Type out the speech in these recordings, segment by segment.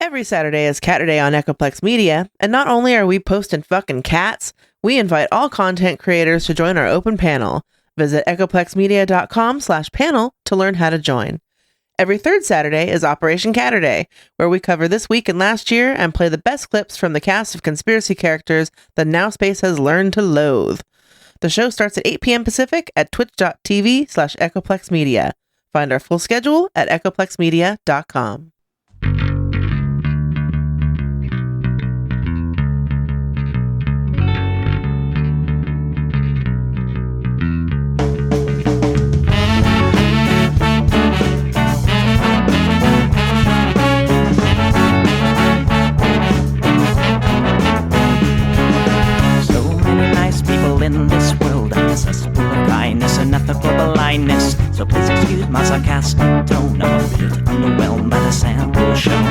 Every Saturday is Cat Day on Echoplex Media, and not only are we posting fucking cats, we invite all content creators to join our open panel. Visit echoplexmedia.com/panel to learn how to join. Every third Saturday is Operation Catterday, where we cover this week and last year and play the best clips from the cast of conspiracy characters that Now Space has learned to loathe. The show starts at 8 p.m. Pacific at twitch.tv/echoplexmedia. Find our full schedule at echoplexmedia.com. In this world, cesspool of kindness and ethical blindness. So please excuse my sarcastic tone. I'm a bit underwhelmed by the sample shown.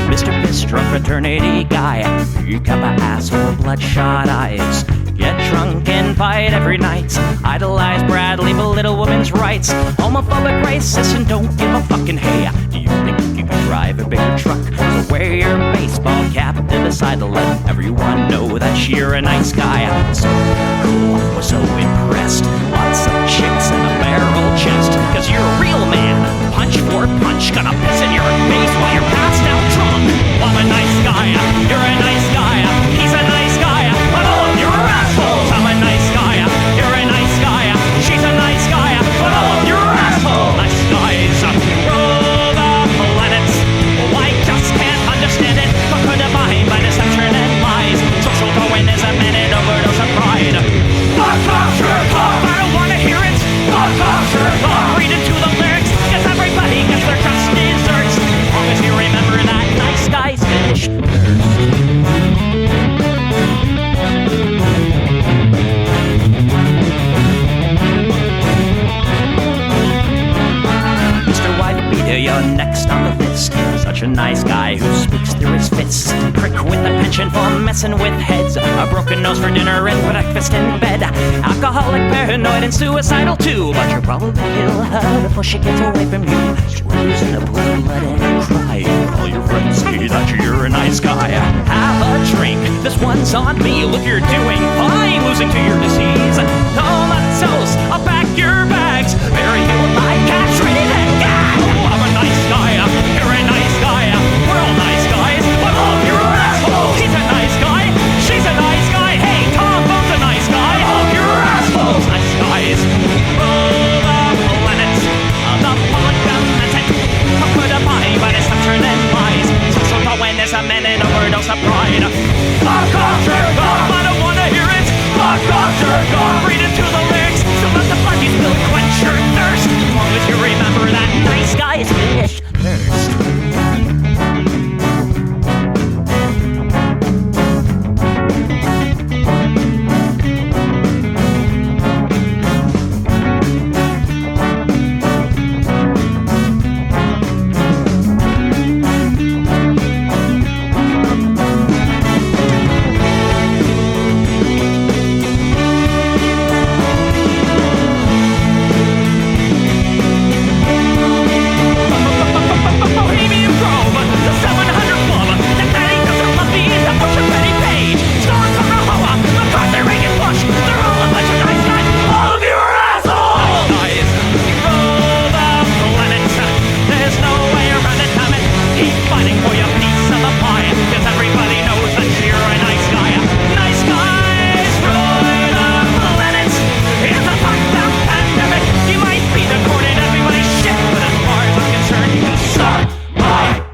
Mr. Piss-drunk fraternity guy, you got my asshole, bloodshot eyes. Get drunk and fight every night. Idolize Bradley, belittle women's rights. Homophobic, racist, and don't give a fucking hey. Do you think you can drive a bigger truck? So wear your baseball cap to decide to let everyone know that you're a nice guy. So cool, we're so impressed. Lots of chicks and a barrel chest. Cause you're a real man. Punch for punch, gonna piss in your face while you're passed out drunk. I'm a nice guy, you're a nice guy. He's a nice guy, but all of you are assholes. I'm a nice guy, you're a nice guy. She's a nice guy, but all of you are assholes. Nice guys rule the planets. I just can't understand it. But could divine by deception and lies. Social Darwinism and an overdose of pride. Fuck off, Sherlock! I don't wanna hear it. Fuck off, Sherlock! Read into the lyrics, cause everybody gets their just desserts. As long as you remember that nice guys finish first. You're next on the list. Such a nice guy who speaks through his fists. Prick with a penchant for messing with heads. A broken nose for dinner and breakfast in bed. Alcoholic, paranoid, and suicidal too. But you'll probably kill her before she gets away from you. Screws in a pool of blood and cry. All your friends say that you're a nice guy. Have a drink, this one's on me. Look, you're doing fine, losing to your disease. Comatose, I'll pack your bags. Bury you with my cash ready to gag. I'm a nice guy, you're a nice guy. We're all nice guys, but all of you are assholes. He's a nice guy, she's a nice guy. Hey, Tom Bone's a nice guy. All of you are assholes. Nice guys rule the planet. The public demented. Put a body by deception and lies. Social Darwinism and an overdose of pride. Fuck off, Sherlock! I don't wanna hear it. Fuck off, Sherlock! Read into the lyrics. So let the blood you spill quench your thirst. As long as you remember that nice guys finish first.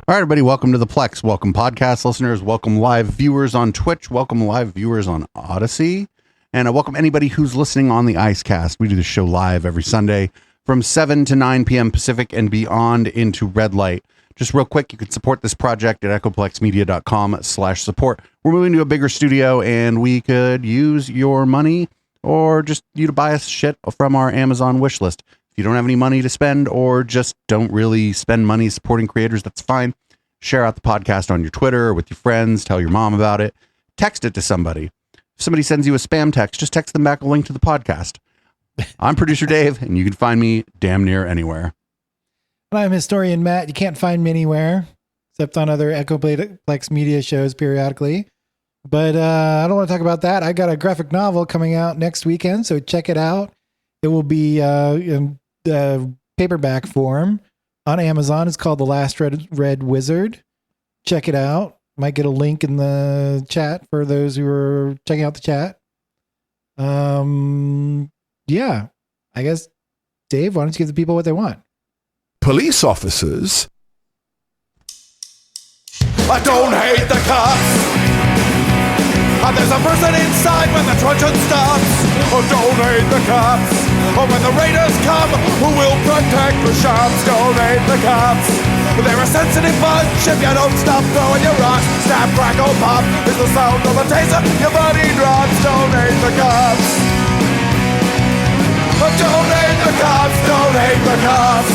All right, everybody, welcome to the Plex. Welcome, podcast listeners. Welcome, live viewers on Twitch. Welcome, live viewers on Odyssey. And welcome anybody who's listening on the Icecast. We do this show live every Sunday from 7 to 9 p.m. Pacific and beyond into red light. Just real quick, you can support this project at echoplexmedia.com/support. We're moving to a bigger studio, and we could use your money or just you to buy us shit from our Amazon wish list. If you don't have any money to spend or just don't really spend money supporting creators, that's fine. Share out the podcast on your Twitter or with your friends. Tell your mom about it. Text it to somebody. If somebody sends you a spam text, just text them back a link to the podcast. I'm producer Dave, and you can find me damn near anywhere. And I'm historian Matt. You can't find me anywhere except on other Plex media shows periodically. But I don't want to talk about that. I got a graphic novel coming out next weekend, so check it out. It will be in paperback form on Amazon. It's called The Last Red Wizard. Check it out. Might get a link in the chat for those who are checking out the chat. Yeah, I guess, Dave, why don't you give the people what they want? Police officers. I don't hate the cops. There's a person inside when the truncheon stops. Oh, don't hate the cops. Oh, when the raiders come, who will protect the shops? Don't hate the cops. They're a sensitive bunch if you don't stop throwing your rocks. Snap, crackle, pop is the sound of a taser. Your body drops. Don't hate the cops. Oh, don't hate the cops. Don't hate the cops.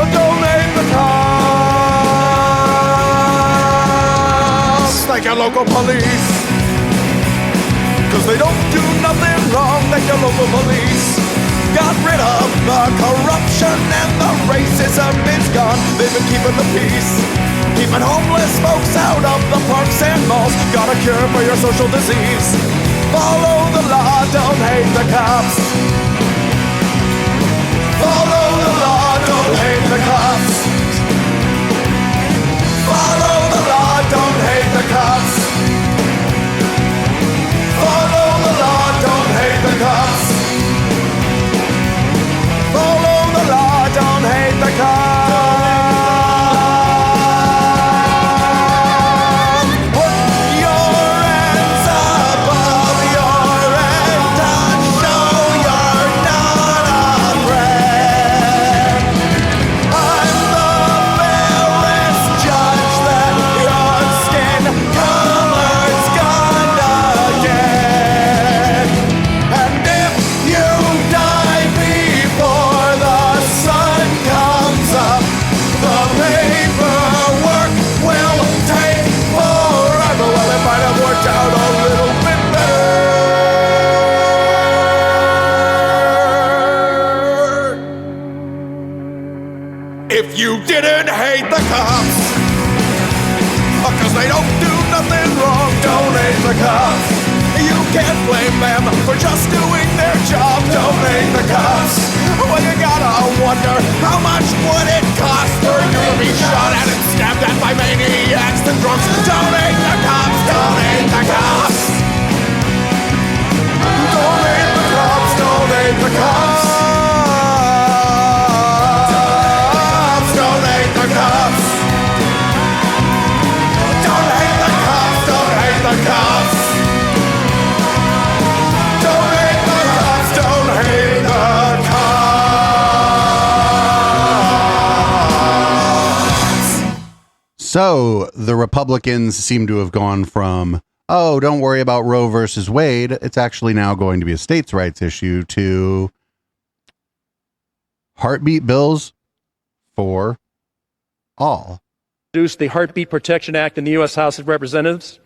Oh, don't hate the cops. Like your local police, cause they don't do nothing wrong. Like your local police got rid of the corruption and the racism is gone. They've been keeping the peace, keeping homeless folks out of the parks and malls. Got a cure for your social disease. Follow the law, don't hate the cops. Follow the law, don't hate the cops. Follow the law, don't hate the cops. Follow the law, don't hate the cops. Follow the law, don't hate the cops. Put your hands above your head and show you're not afraid. I'm the fairest judge that your skin color's gonna get. And if you die before the sun comes up, the paperwork will take forever. Well, it might have worked out a little bit better if you didn't hate the cops. Cause they don't do nothing wrong. Don't hate the cops. You can't blame them for just doing their job. Don't hate the cops. Well, you gotta wonder, how much would it cost for you to be shot at and stabbed at by maniacs and drunks? Don't hate the cops. Don't hate the cops. Don't hate the cops. Don't hate the cops. Don't hate the cops. Don't hate the cops. Don't hate the cops. Don't hate the cops. Don't hate the cops. So the Republicans seem to have gone from, oh, don't worry about Roe versus Wade, it's actually now going to be a states' rights issue, to heartbeat bills for all. Introduced the Heartbeat Protection Act in the U.S. House of Representatives.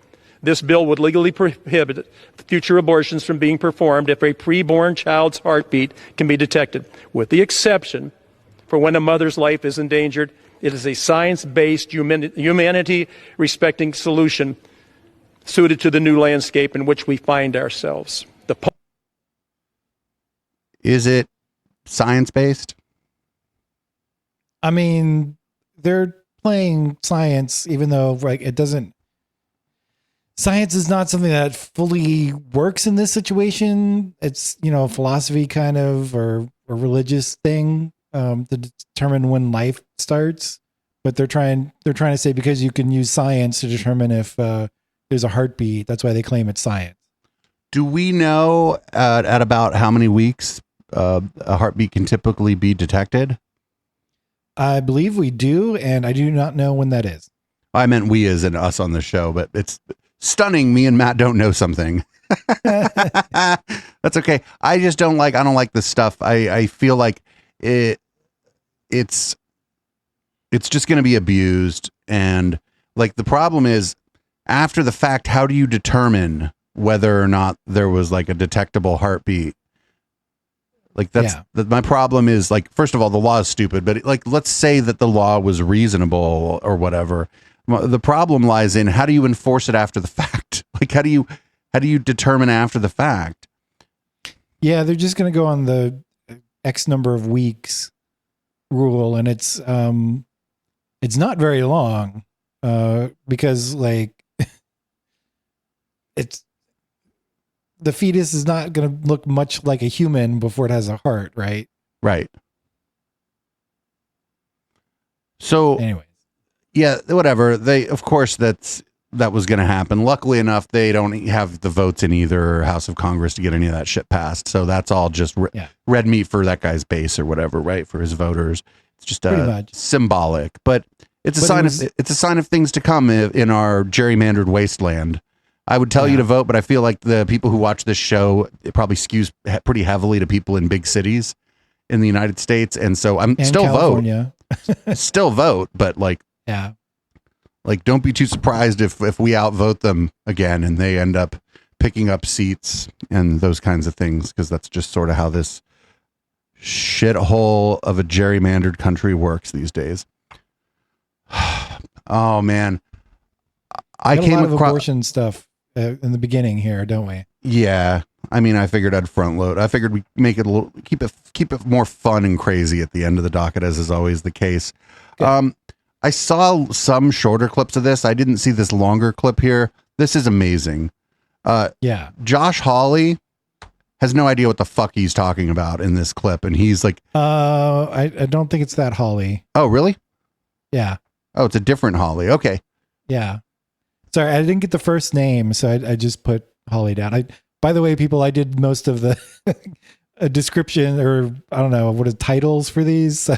This bill would legally prohibit future abortions from being performed if a preborn child's heartbeat can be detected, with the exception for when a mother's life is endangered. It is a science-based, humanity-respecting solution suited to the new landscape in which we find ourselves. Is it science-based? I mean, they're playing science, even though like it doesn't. Science is not something that fully works in this situation. It's, you know, philosophy kind of, or a religious thing to determine when life starts. But they're trying to say because you can use science to determine if there's a heartbeat. That's why they claim it's science. Do we know at about how many weeks a heartbeat can typically be detected? I believe we do, and I do not know when that is. I meant we as in us on the show, but it's stunning. Me and Matt don't know something. That's okay. I don't like this stuff. I feel like it's just going to be abused. And like, the problem is after the fact, how do you determine whether or not there was like a detectable heartbeat? Like my problem is, like, first of all, the law is stupid, but like, let's say that the law was reasonable or whatever. The problem lies in, how do you enforce it after the fact? Like, how do you determine after the fact? Yeah, they're just going to go on the X number of weeks rule, and it's not very long, because like the fetus is not going to look much like a human before it has a heart, right? Right. So anyways, yeah, whatever. Of course, that was going to happen. Luckily enough, they don't have the votes in either House of Congress to get any of that shit passed. So that's all just red meat for that guy's base or whatever, right? For his voters. It's just symbolic, but it's a sign of things to come in our gerrymandered wasteland. I would tell you to vote, but I feel like the people who watch this show, it probably skews pretty heavily to people in big cities in the United States. And so still vote, but like, don't be too surprised if we outvote them again and they end up picking up seats and those kinds of things. Cause that's just sort of how this shithole of a gerrymandered country works these days. Oh man. I came across abortion stuff in the beginning here, don't we? Yeah. I mean, I figured I'd front load. I figured we keep it more fun and crazy at the end of the docket, as is always the case. Good. I saw some shorter clips of this. I didn't see this longer clip here. This is amazing. Josh Hawley has no idea what the fuck he's talking about in this clip. And he's like, I don't think it's that Hawley. Oh, really? Yeah. Oh, it's a different Hawley. Okay. Yeah. Sorry, I didn't get the first name, so I just put Holly down. By the way, people, I did most of the description, or I don't know, what are titles for these? So.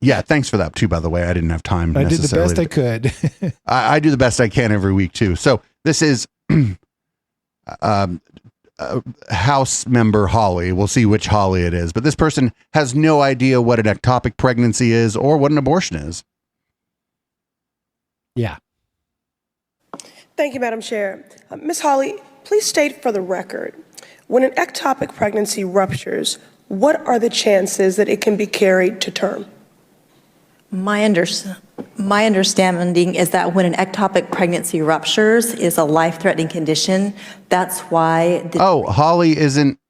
Yeah, thanks for that too, by the way. I didn't have time. I did the best I could. I do the best I can every week too. So this is House member Holly. We'll see which Holly it is. But this person has no idea what an ectopic pregnancy is or what an abortion is. Yeah. Thank you, Madam Chair. Ms. Hawley, please state for the record, when an ectopic pregnancy ruptures, what are the chances that it can be carried to term? My understanding is that when an ectopic pregnancy ruptures is a life-threatening condition. That's why. Holly isn't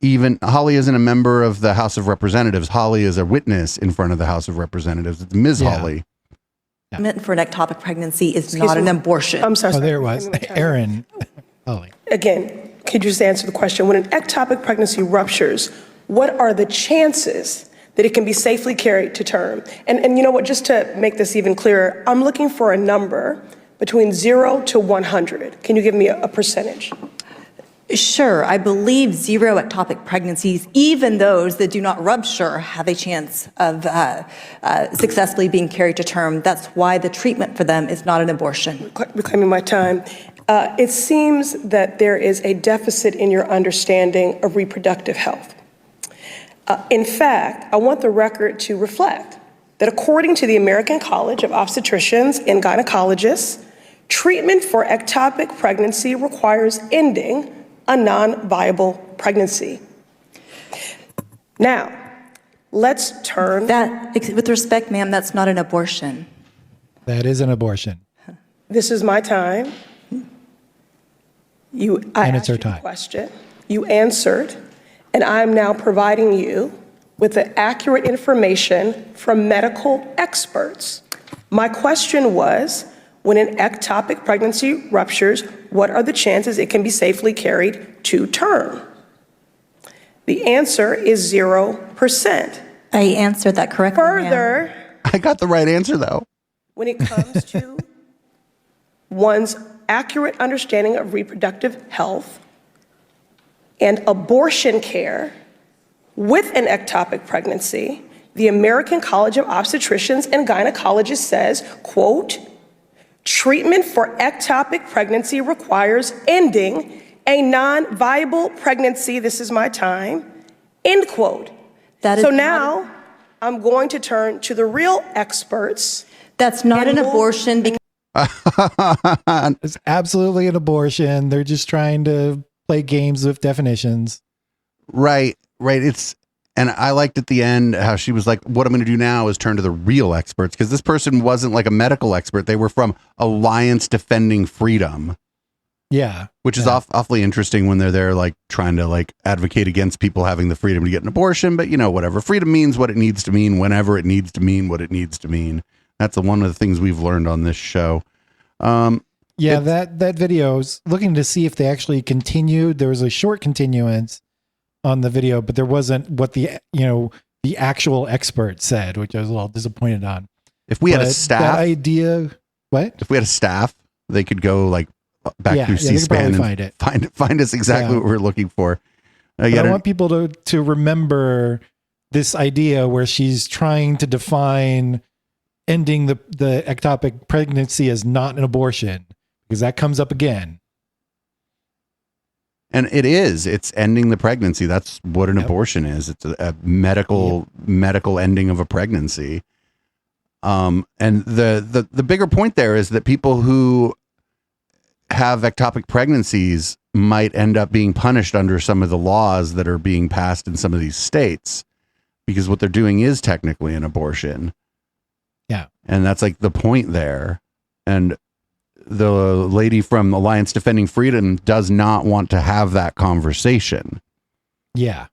a member of the House of Representatives. Holly is a witness in front of the House of Representatives. It's Ms. Hawley. For an ectopic pregnancy is not an abortion. I'm sorry. Oh, there it was. Aaron. Holly. Again, could you just answer the question? When an ectopic pregnancy ruptures, what are the chances that it can be safely carried to term? And you know what, just to make this even clearer, I'm looking for a number between 0 to 100. Can you give me a percentage? Sure. I believe 0 ectopic pregnancies, even those that do not rupture, have a chance of successfully being carried to term. That's why the treatment for them is not an abortion. Reclaiming my time. It seems that there is a deficit in your understanding of reproductive health. In fact, I want the record to reflect that according to the American College of Obstetricians and Gynecologists, treatment for ectopic pregnancy requires ending a non-viable pregnancy. Now, let's turn... With respect, ma'am, that's not an abortion. That is an abortion. This is my time. I asked you time. a question. You answered, and I'm now providing you with the accurate information from medical experts. My question was, when an ectopic pregnancy ruptures, what are the chances it can be safely carried to term? The answer is 0%. I answered that correctly. Further, I got the right answer though. When it comes to one's accurate understanding of reproductive health and abortion care with an ectopic pregnancy, the American College of Obstetricians and Gynecologists says, quote, treatment for ectopic pregnancy requires ending a non-viable pregnancy. This is my time, end quote. So now I'm going to turn to the real experts. That's not an abortion. It's absolutely an abortion. They're just trying to play games with definitions. Right. And I liked at the end how she was like, what I'm going to do now is turn to the real experts, because this person wasn't like a medical expert. They were from Alliance Defending Freedom. Yeah. Which is awfully interesting when they're there, like trying to like advocate against people having the freedom to get an abortion. But, you know, whatever. Freedom means what it needs to mean whenever it needs to mean what it needs to mean. That's one of the things we've learned on this show. That video, I was looking to see if they actually continued. There was a short continuance on the video, but there wasn't what the actual expert said, which I was a little disappointed on. If we had a staff idea, if we had a staff, they could go like back through C-SPAN and find us exactly what we're looking for. I want people to remember this idea where she's trying to define ending the ectopic pregnancy as not an abortion, because that comes up again. And it's ending the pregnancy. That's what an abortion is. It's a medical ending of a pregnancy. And the bigger point there is that people who have ectopic pregnancies might end up being punished under some of the laws that are being passed in some of these states, because what they're doing is technically an abortion. Yeah. And that's like the point there. And the lady from Alliance Defending Freedom does not want to have that conversation. Yeah.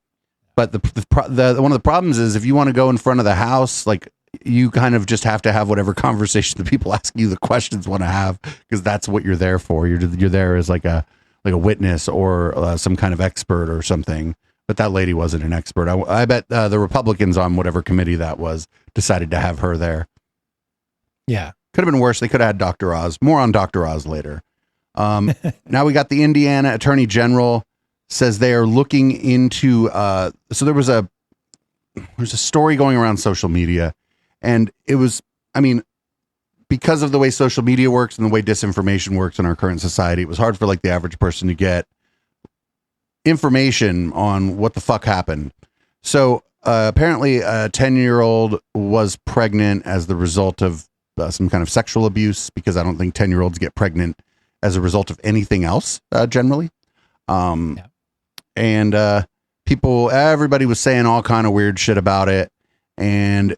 But the one of the problems is if you want to go in front of the House, like you kind of just have to have whatever conversation the people asking you the questions want to have, because that's what you're there for. You're there as like a witness or some kind of expert or something. But that lady wasn't an expert. I bet the Republicans on whatever committee that was decided to have her there. Yeah. Could have been worse. They could have had Dr. Oz. More on Dr. Oz later. Now we got the Indiana Attorney General says they are looking into. So there's a story going around social media, and it was, because of the way social media works and the way disinformation works in our current society, it was hard for like the average person to get information on what the fuck happened. So apparently a 10-year-old was pregnant as the result of some kind of sexual abuse, because I don't think 10-year-olds get pregnant as a result of anything else generally. And everybody was saying all kind of weird shit about it. And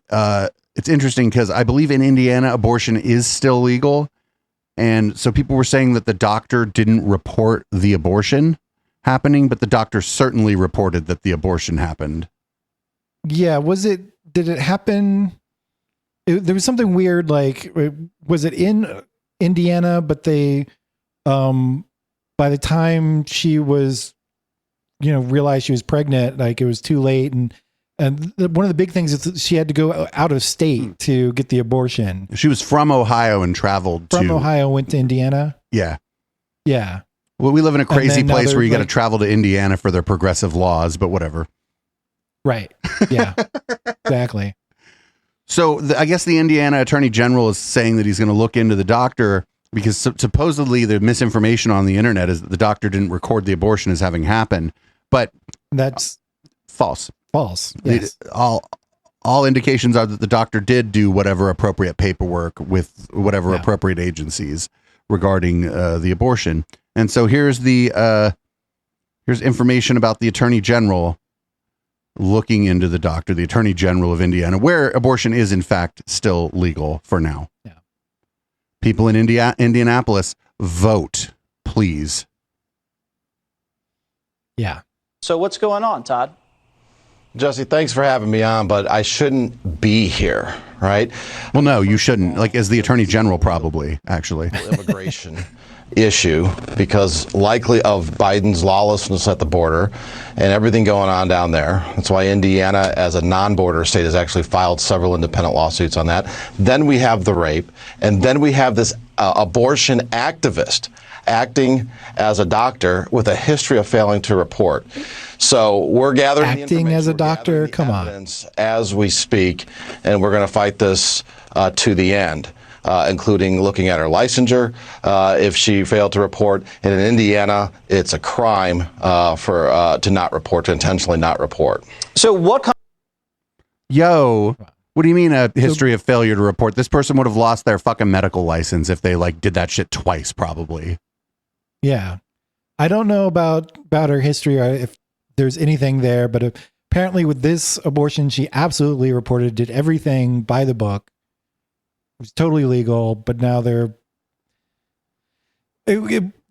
it's interesting because I believe in Indiana, abortion is still legal. And so people were saying that the doctor didn't report the abortion happening, but the doctor certainly reported that the abortion happened. Yeah. Did it happen? There was something weird. Like, was it in Indiana, but they, by the time she was, realized she was pregnant, like it was too late. And one of the big things is that she had to go out of state to get the abortion. She was from Ohio and traveled from Ohio, went to Indiana. Yeah. Yeah. Well, we live in a crazy place where you got to travel to Indiana for their progressive laws, but whatever. Right. Yeah, exactly. So I guess the Indiana Attorney General is saying that he's going to look into the doctor, because supposedly the misinformation on the internet is that the doctor didn't record the abortion as having happened, but that's false. False. Yes. All indications are that the doctor did do whatever appropriate paperwork with whatever appropriate agencies regarding the abortion. And so here's information about the Attorney General looking into the doctor, the Attorney General of Indiana, where abortion is in fact still legal for now. Yeah. People in Indianapolis, vote, please. Yeah. So what's going on, Todd? Jesse, thanks for having me on, but I shouldn't be here, right? Well, no, you shouldn't. Like, as the Attorney General, probably, actually. Immigration issue, because likely of Biden's lawlessness at the border and everything going on down there. That's why Indiana, as a non-border state, has actually filed several independent lawsuits on that. Then we have the rape, and then we have this abortion activist acting as a doctor with a history of failing to report. So we're gathering acting as a doctor. Come on, as we speak, and we're going to fight this to the end. Including looking at her licensure if she failed to report. And in Indiana, it's a crime to not report, to intentionally not report. So what? Yo, What do you mean a history of failure to report? This person would have lost their fucking medical license if they like did that shit twice, probably. Yeah. I don't know about her history or if there's anything there, but apparently with this abortion, she absolutely reported, did everything by the book. It was totally legal, but now the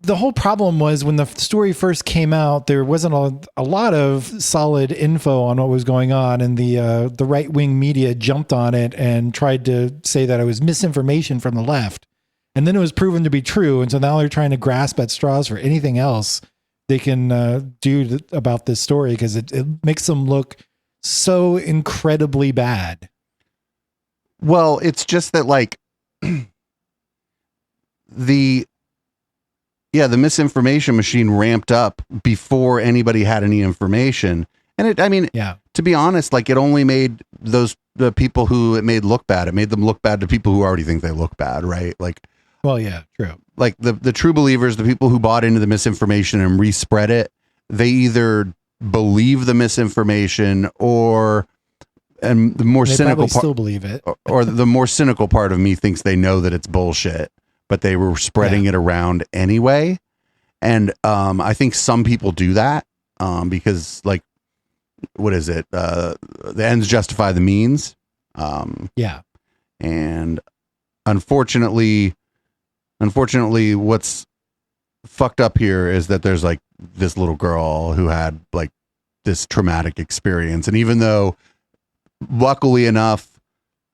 whole problem was when the story first came out, there wasn't a lot of solid info on what was going on, and the right-wing media jumped on it and tried to say that it was misinformation from the left. And then it was proven to be true, and so now they're trying to grasp at straws for anything else they can do about this story, because it makes them look so incredibly bad. Well, it's just that like the misinformation machine ramped up before anybody had any information. And to be honest, like it only made the people who it made look bad. It made them look bad to people who already think they look bad, right? Like, well, yeah, true. Like the true believers, the people who bought into the misinformation and respread it, they either believe the misinformation and the more cynical part still believe it. or the more cynical part of me thinks they know that it's bullshit, but they were spreading it around anyway. And I think some people do that because, like, what is it? The ends justify the means. And unfortunately, what's fucked up here is that there's like this little girl who had like this traumatic experience. And even though luckily enough,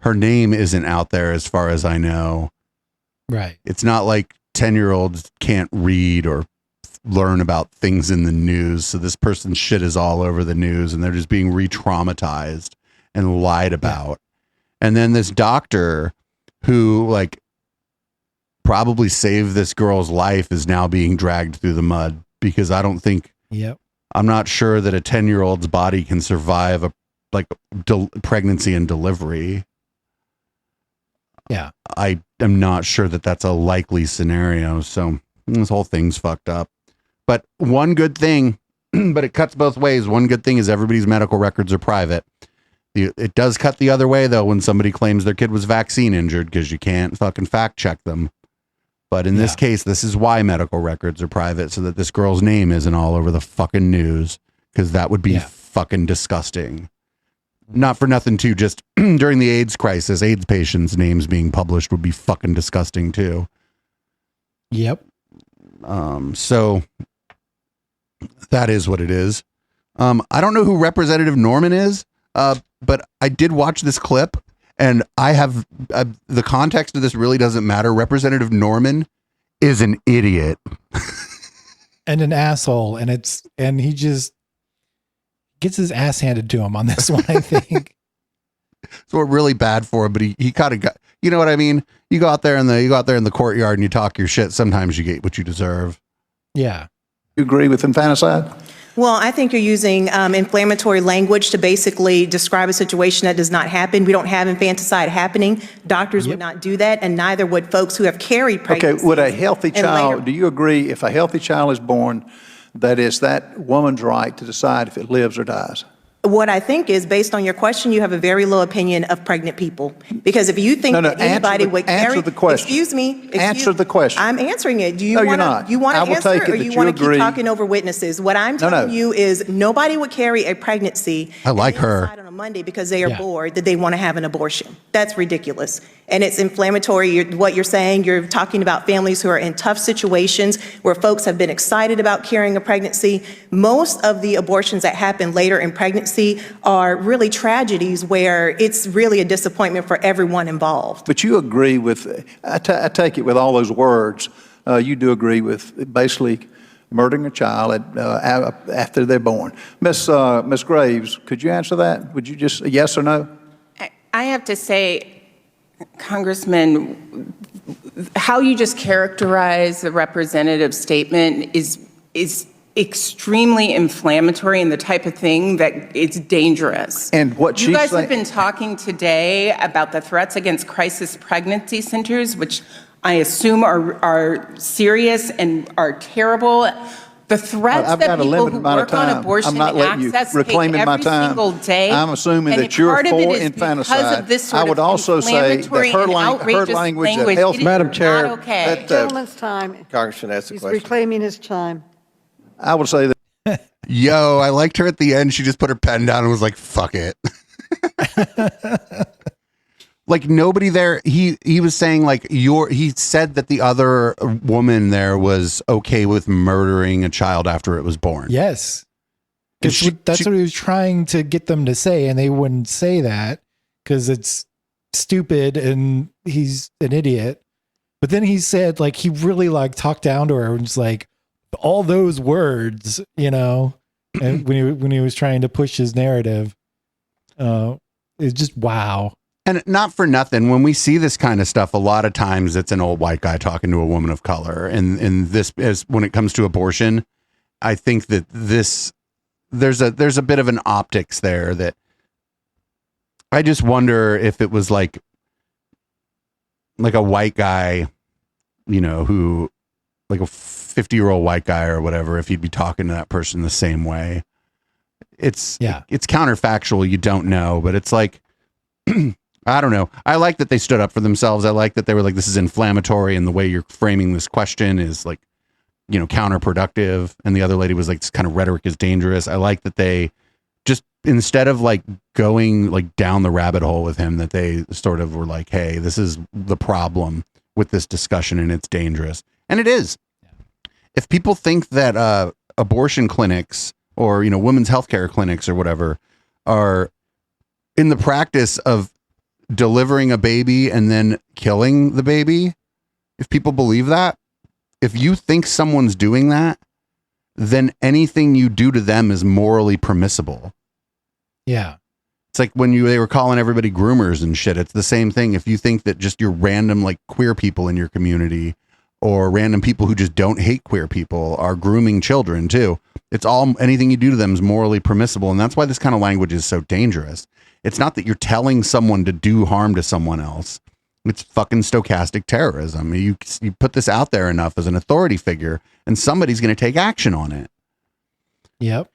her name isn't out there as far as I know. Right. It's not like 10-year-olds can't read or learn about things in the news. So this person's shit is all over the news and they're just being re-traumatized and lied about. And then this doctor who like probably saved this girl's life is now being dragged through the mud because I don't think, I'm not sure that a 10-year-old's body can survive a pregnancy and delivery. Yeah. I am not sure that that's a likely scenario. So this whole thing's fucked up. But one good thing, but it cuts both ways. One good thing is everybody's medical records are private. It does cut the other way, though, when somebody claims their kid was vaccine injured because you can't fucking fact check them. But in this case, this is why medical records are private, so that this girl's name isn't all over the fucking news, because that would be fucking disgusting. Not for nothing, too. Just during the AIDS crisis, AIDS patients' names being published would be fucking disgusting, too. Yep. So that is what it is. I don't know who Representative Norman is, but I did watch this clip, and I have the context of this really doesn't matter. Representative Norman is an idiot and an asshole, and he just gets his ass handed to him on this one, I think. So we're really bad for him, but he kind of got, you know what I mean? You go out there in the courtyard and you talk your shit. Sometimes you get what you deserve. Yeah. You agree with infanticide? Well, I think you're using inflammatory language to basically describe a situation that does not happen. We don't have infanticide happening. Doctors would not do that, and neither would folks who have carried pregnancy. Okay, would a healthy child, do you agree if a healthy child is born, that is that woman's right to decide if it lives or dies? What I think is, based on your question, you have a very low opinion of pregnant people. Because if you think that anybody would carry... Answer the question. Excuse me. Answer the question. I'm answering it. Do you no, want you're not. You want to answer, or you want to agree. keep talking over witnesses? What I'm telling you is nobody would carry a pregnancy... I like her. ...on a Monday because they are bored that they want to have an abortion. That's ridiculous. And it's inflammatory. What you're saying, you're talking about families who are in tough situations where folks have been excited about carrying a pregnancy. Most of the abortions that happen later in pregnancy are really tragedies where it's really a disappointment for everyone involved. But you agree with, I take it with all those words, you do agree with basically murdering a child after they're born. Miss Graves, could you answer that? Would you just, yes or no? I have to say, Congressman, how you just characterize the representative's statement is extremely inflammatory and the type of thing that it's dangerous. And what you guys have been talking today about the threats against crisis pregnancy centers, which I assume are serious and are terrible. The threats I've that got a people limited who amount of work on time. abortion I'm not letting you access take reclaiming my every time. single day. I'm assuming and that you're part of for it is infanticide. because of this sort I would of also say that inflammatory her and outrageous language that language, health. it is Madam Chair, not okay. Gentleman's time. Congressman, ask the He's question. reclaiming his time. I would say that. Yo, I liked her at the end. She just put her pen down and was like, fuck it. Like nobody there. He was saying like he said that the other woman there was okay with murdering a child after it was born. Yes. Because that's what he was trying to get them to say, and they wouldn't say that because it's stupid and he's an idiot. But then he said, like, he really like talked down to her and was like, all those words, you know, and when he was trying to push his narrative, it's just wow. And not for nothing, when we see this kind of stuff, a lot of times it's an old white guy talking to a woman of color. And this is when it comes to abortion, I think that there's a bit of an optics there that I just wonder if it was like a white guy, you know, who like a 50-year-old white guy or whatever, if he'd be talking to that person the same way. It's counterfactual. You don't know, but it's like, I don't know. I like that they stood up for themselves. I like that they were like, this is inflammatory, and the way you're framing this question is like, you know, counterproductive. And the other lady was like, this kind of rhetoric is dangerous. I like that they just, instead of like going like down the rabbit hole with him, that they sort of were like, hey, this is the problem with this discussion and it's dangerous. And it is. If people think that abortion clinics or, you know, women's healthcare clinics or whatever are in the practice of delivering a baby and then killing the baby, if people believe that, if you think someone's doing that, then anything you do to them is morally permissible. Yeah. It's like when they were calling everybody groomers and shit. It's the same thing. If you think that just your random like queer people in your community or random people who just don't hate queer people are grooming children too, it's all, anything you do to them is morally permissible. And that's why this kind of language is so dangerous. It's not that you're telling someone to do harm to someone else. It's fucking stochastic terrorism. You put this out there enough as an authority figure and somebody's going to take action on it. Yep.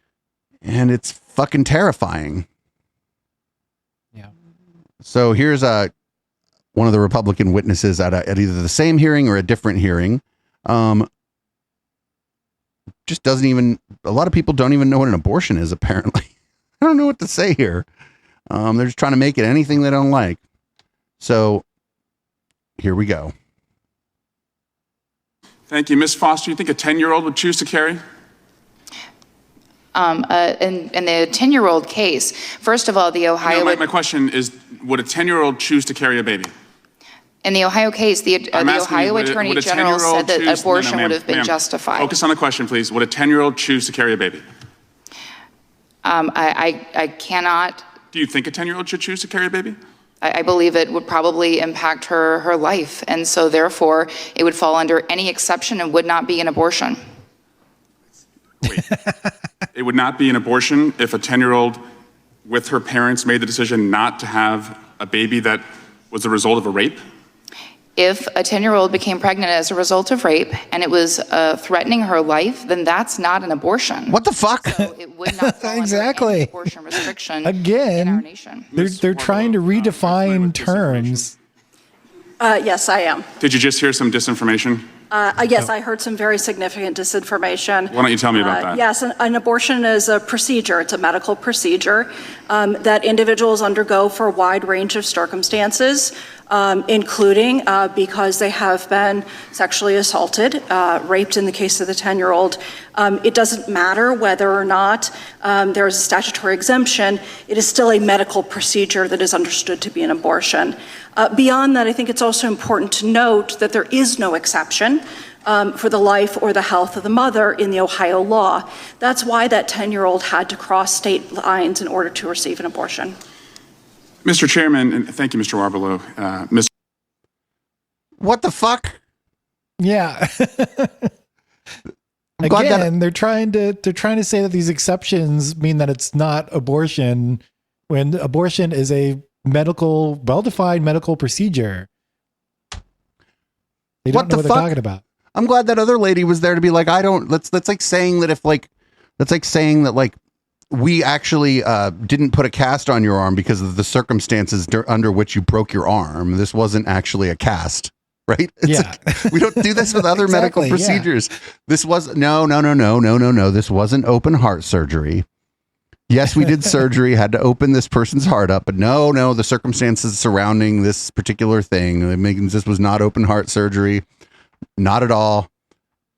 And it's fucking terrifying. Yeah. So here's one of the Republican witnesses at either the same hearing or a different hearing. Just doesn't even, a lot of people don't even know what an abortion is, apparently. I don't know what to say here. They're just trying to make it anything they don't like. So here we go. Thank you. Ms. Foster, you think a 10-year-old would choose to carry? In the 10-year-old case, first of all, the Ohio... No, my question is, would a 10-year-old choose to carry a baby? In the Ohio case, the Ohio Attorney General said that abortion would have been justified. Focus on the question, please. Would a 10-year-old choose to carry a baby? I cannot... Do you think a 10-year-old should choose to carry a baby? I believe it would probably impact her life, and so therefore it would fall under any exception and would not be an abortion. Wait. It would not be an abortion if a 10-year-old with her parents made the decision not to have a baby that was the result of a rape? If a 10-year-old became pregnant as a result of rape and it was threatening her life, then that's not an abortion. What the fuck? So it would not fall exactly. under any abortion restriction Again, in our nation. They're trying to redefine terms. Yes, I am. Did you just hear some disinformation? Yes, I heard some very significant disinformation. Why don't you tell me about that? Yes, an abortion is a procedure. It's a medical procedure that individuals undergo for a wide range of circumstances, including because they have been sexually assaulted, raped in the case of the 10-year-old. It doesn't matter whether or not there is a statutory exemption. It is still a medical procedure that is understood to be an abortion. Beyond that, I think it's also important to note that there is no exception for the life or the health of the mother in the Ohio law. That's why that 10-year-old had to cross state lines in order to receive an abortion. Mr. Chairman, and thank you, Mr. Warbelow. Mr. What the fuck? Yeah. Again, they're trying to say that these exceptions mean that it's not abortion when abortion is a well-defined medical procedure. They don't know what they're talking about. I'm glad that other lady was there to be like, that's like saying that like we actually didn't put a cast on your arm because of the circumstances under which you broke your arm. This wasn't actually a cast, right? It's like, we don't do this with other medical procedures. This was no. This wasn't open heart surgery. Yes, we did surgery, had to open this person's heart up, but no, the circumstances surrounding this particular thing, it means this was not open heart surgery. Not at all.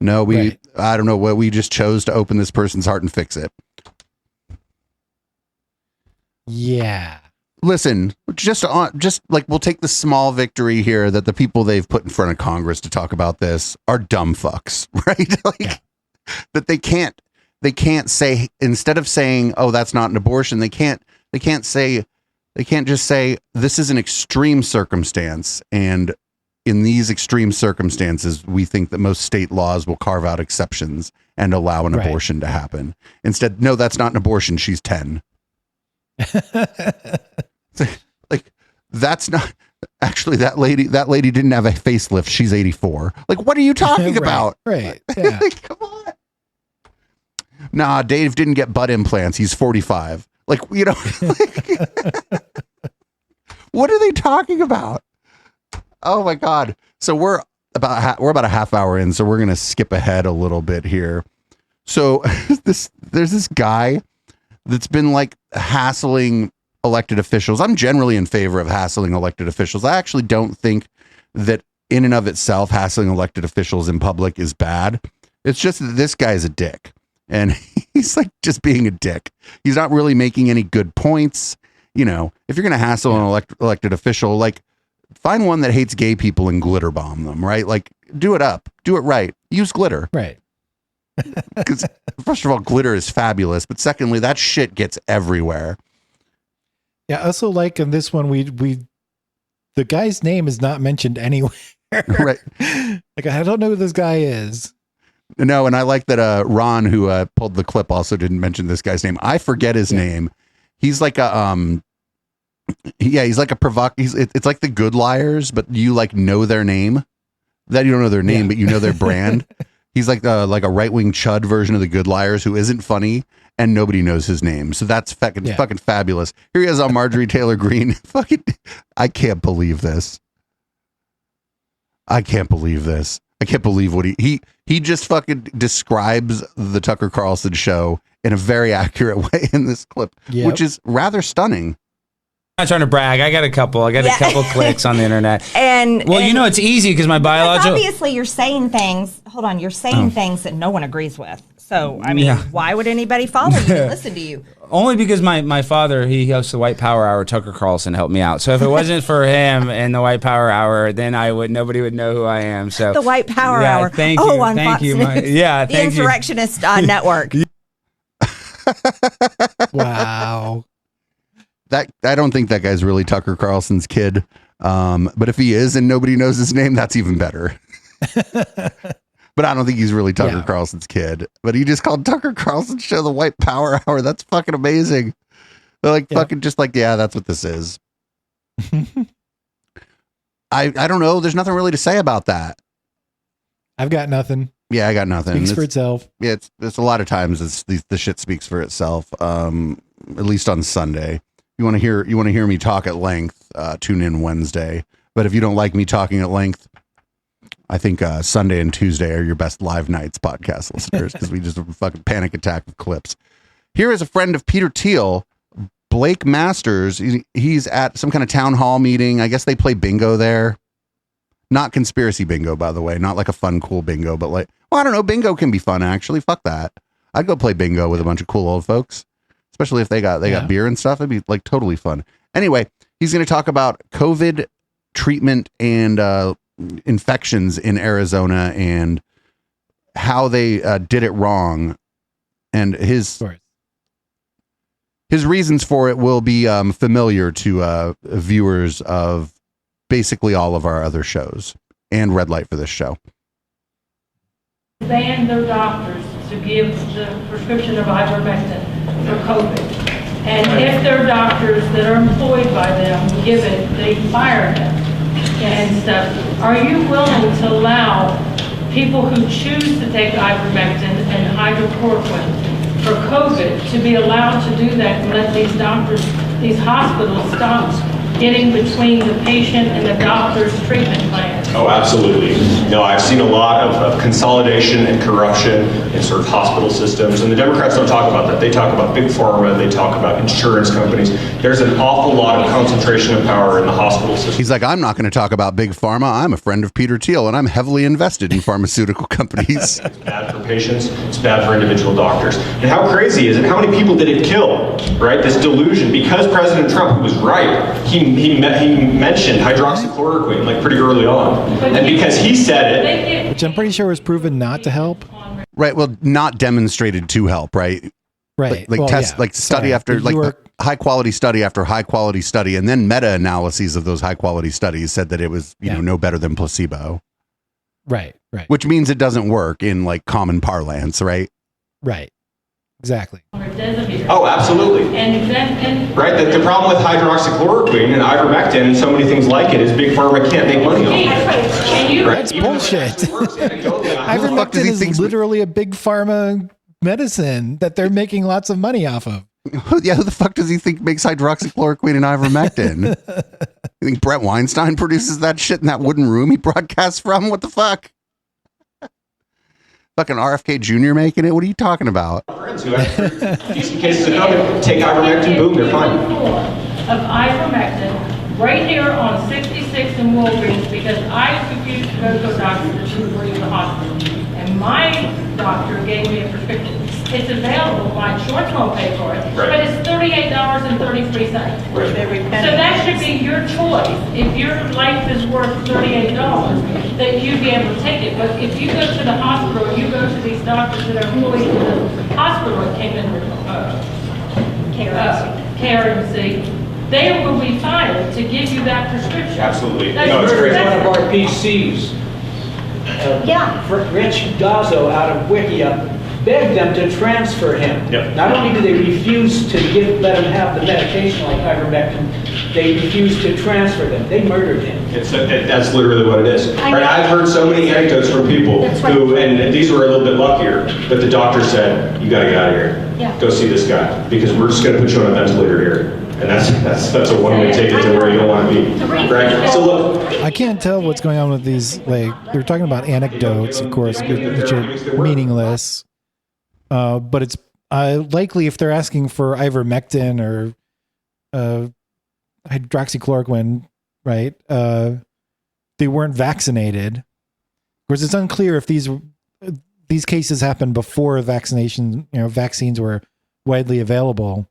No, I don't know what, we just chose to open this person's heart and fix it. Yeah. Listen, just like we'll take the small victory here that the people they've put in front of Congress to talk about this are dumb fucks, right? Like that they can't say, instead of saying, oh, that's not an abortion, they can't just say this is an extreme circumstance, and in these extreme circumstances we think that most state laws will carve out exceptions and allow an abortion to happen. Instead, no, that's not an abortion, she's 10. Like, that's not actually, that lady didn't have a facelift, she's 84. Like, what are you talking about? Right. Yeah. Like, come on. Nah, Dave didn't get butt implants, he's 45. Like, you know, what are they talking about? Oh my God. So we're about a half hour in, so we're going to skip ahead a little bit here. So there's this guy that's been like hassling elected officials. I'm generally in favor of hassling elected officials. I actually don't think that in and of itself hassling elected officials in public is bad. It's just that this guy's a dick, and he's like just being a dick. He's not really making any good points. You know, if you're going to hassle an elected official, like find one that hates gay people and glitter bomb them, right? Like do it up, do it right. Use glitter. Right. Because first of all, glitter is fabulous, but secondly, that shit gets everywhere. Yeah. Also, like in this one, the guy's name is not mentioned anywhere. Right. Like, I don't know who this guy is. No, and I like that Ron, who pulled the clip, also didn't mention this guy's name. I forget his name. He's like a he's like a it's like the Good Liars, but you like know their name. That you don't know their name, but you know their brand. He's like a right-wing chud version of the Good Liars who isn't funny, and nobody knows his name. So that's fucking fabulous. Here he is on Marjorie Taylor Greene. Fucking, I can't believe this. I can't believe this. I can't believe what he just fucking describes the Tucker Carlson show in a very accurate way in this clip, which is rather stunning. I'm not trying to brag. I got a couple clicks on the internet. You know, it's easy because my biological. Obviously, you're saying things. Hold on, you're saying things that no one agrees with. So, I mean, why would anybody follow you and listen to you? Only because my father, he hosts the White Power Hour. Tucker Carlson helped me out. So if it wasn't for him and the White Power Hour, then nobody would know who I am. So the White Power Hour. Thank you. On thank Fox you. News. The Insurrectionist Network. Wow. That I don't think that guy's really Tucker Carlson's kid. But if he is and nobody knows his name, that's even better. But I don't think he's really Tucker Carlson's kid. But he just called Tucker Carlson's show the White Power Hour. That's fucking amazing. They're like fucking just like, yeah, that's what this is. I don't know. There's nothing really to say about that. I've got nothing. Yeah, I got nothing. Speaks for itself. Yeah, it's a lot of times the shit speaks for itself. At least on Sunday. You want to hear me talk at length, tune in Wednesday. But if you don't like me talking at length, I think Sunday and Tuesday are your best live nights, podcast listeners, because we just fucking panic attack with clips. Here is a friend of Peter Thiel, Blake Masters. He's at some kind of town hall meeting. I guess they play bingo there. Not conspiracy bingo, by the way. Not like a fun, cool bingo, but like, well, I don't know. Bingo can be fun, actually. Fuck that. I'd go play bingo with a bunch of cool old folks. Especially if they got beer and stuff. It'd be like totally fun. Anyway, he's going to talk about COVID treatment and infections in Arizona and how they did it wrong. And his reasons for it will be familiar to viewers of basically all of our other shows and Red Light for this show. Ban their doctors to give the prescription of ivermectin for COVID. And if their doctors that are employed by them give it, they fire them and stuff. Are you willing to allow people who choose to take ivermectin and hydrochloroquine for COVID to be allowed to do that and let these doctors, these hospitals stop getting between the patient and the doctor's treatment plan? Oh, absolutely. No, I've seen a lot of consolidation and corruption in sort of hospital systems, and the Democrats don't talk about that. They talk about big pharma, they talk about insurance companies. There's an awful lot of concentration of power in the hospital system. He's like, I'm not going to talk about big pharma. I'm a friend of Peter Thiel, and I'm heavily invested in pharmaceutical companies. It's bad for patients. It's bad for individual doctors. And how crazy is it? How many people did it kill, right? This delusion. Because President Trump, who was right, he mentioned hydroxychloroquine like pretty early on. And because he said it, which I'm pretty sure was proven not to help. Right. Well, not demonstrated to help. Right. Right. Like Well, test, yeah. like study Sorry. after You like were- high quality study after high quality study, and then meta analyses of those high quality studies said that it was no better than placebo. Right. Right. Which means it doesn't work in like common parlance. Right. Right. Exactly. oh, absolutely. And Right, the problem with hydroxychloroquine and ivermectin and so many things like it is big pharma can't make money off it. That's bullshit. Ivermectin is literally a big pharma medicine that they're making lots of money off of. Yeah, who the fuck does he think makes hydroxychloroquine and ivermectin? You think Brett Weinstein produces that shit in that wooden room he broadcasts from? What the fuck? Fucking RFK Jr. making it? What are you talking about? Friends who have decent cases of COVID, take ivermectin, boom, they're fine. Of ivermectin right here on 66 in Walgreens because I refused to go to a doctor that shouldn't leave the hospital. And my doctor gave me a prescription. It's available, my insurance won't pay for it, Right. but it's $38.33. Right. So that should be your choice. If your life is worth $38, that you'd be able to take it. But if you go to the hospital, or you go to these doctors that are employees of the hospital that came in KRMC, they will be filed to give you that prescription. Absolutely. That's No, it's great. One of our PCs, Rich Dazzo out of Wikia, begged them to transfer him. Yep. Not only did they refuse to let him have the medication like ivermectin, they refused to transfer them. They murdered him. That's literally what it is. Right, I've heard so many anecdotes from people who, and these were a little bit luckier, but the doctor said, you gotta get out of here. Yeah. Go see this guy, because we're just gonna put you on a ventilator here. And that's a one-way ticket to where you don't want to be. Right? So look, I can't tell what's going on with these. Like, they're talking about anecdotes, of course, which are meaningless. But it's likely if they're asking for ivermectin or hydroxychloroquine, right? They weren't vaccinated. Of course, it's unclear if these cases happened before vaccines were widely available.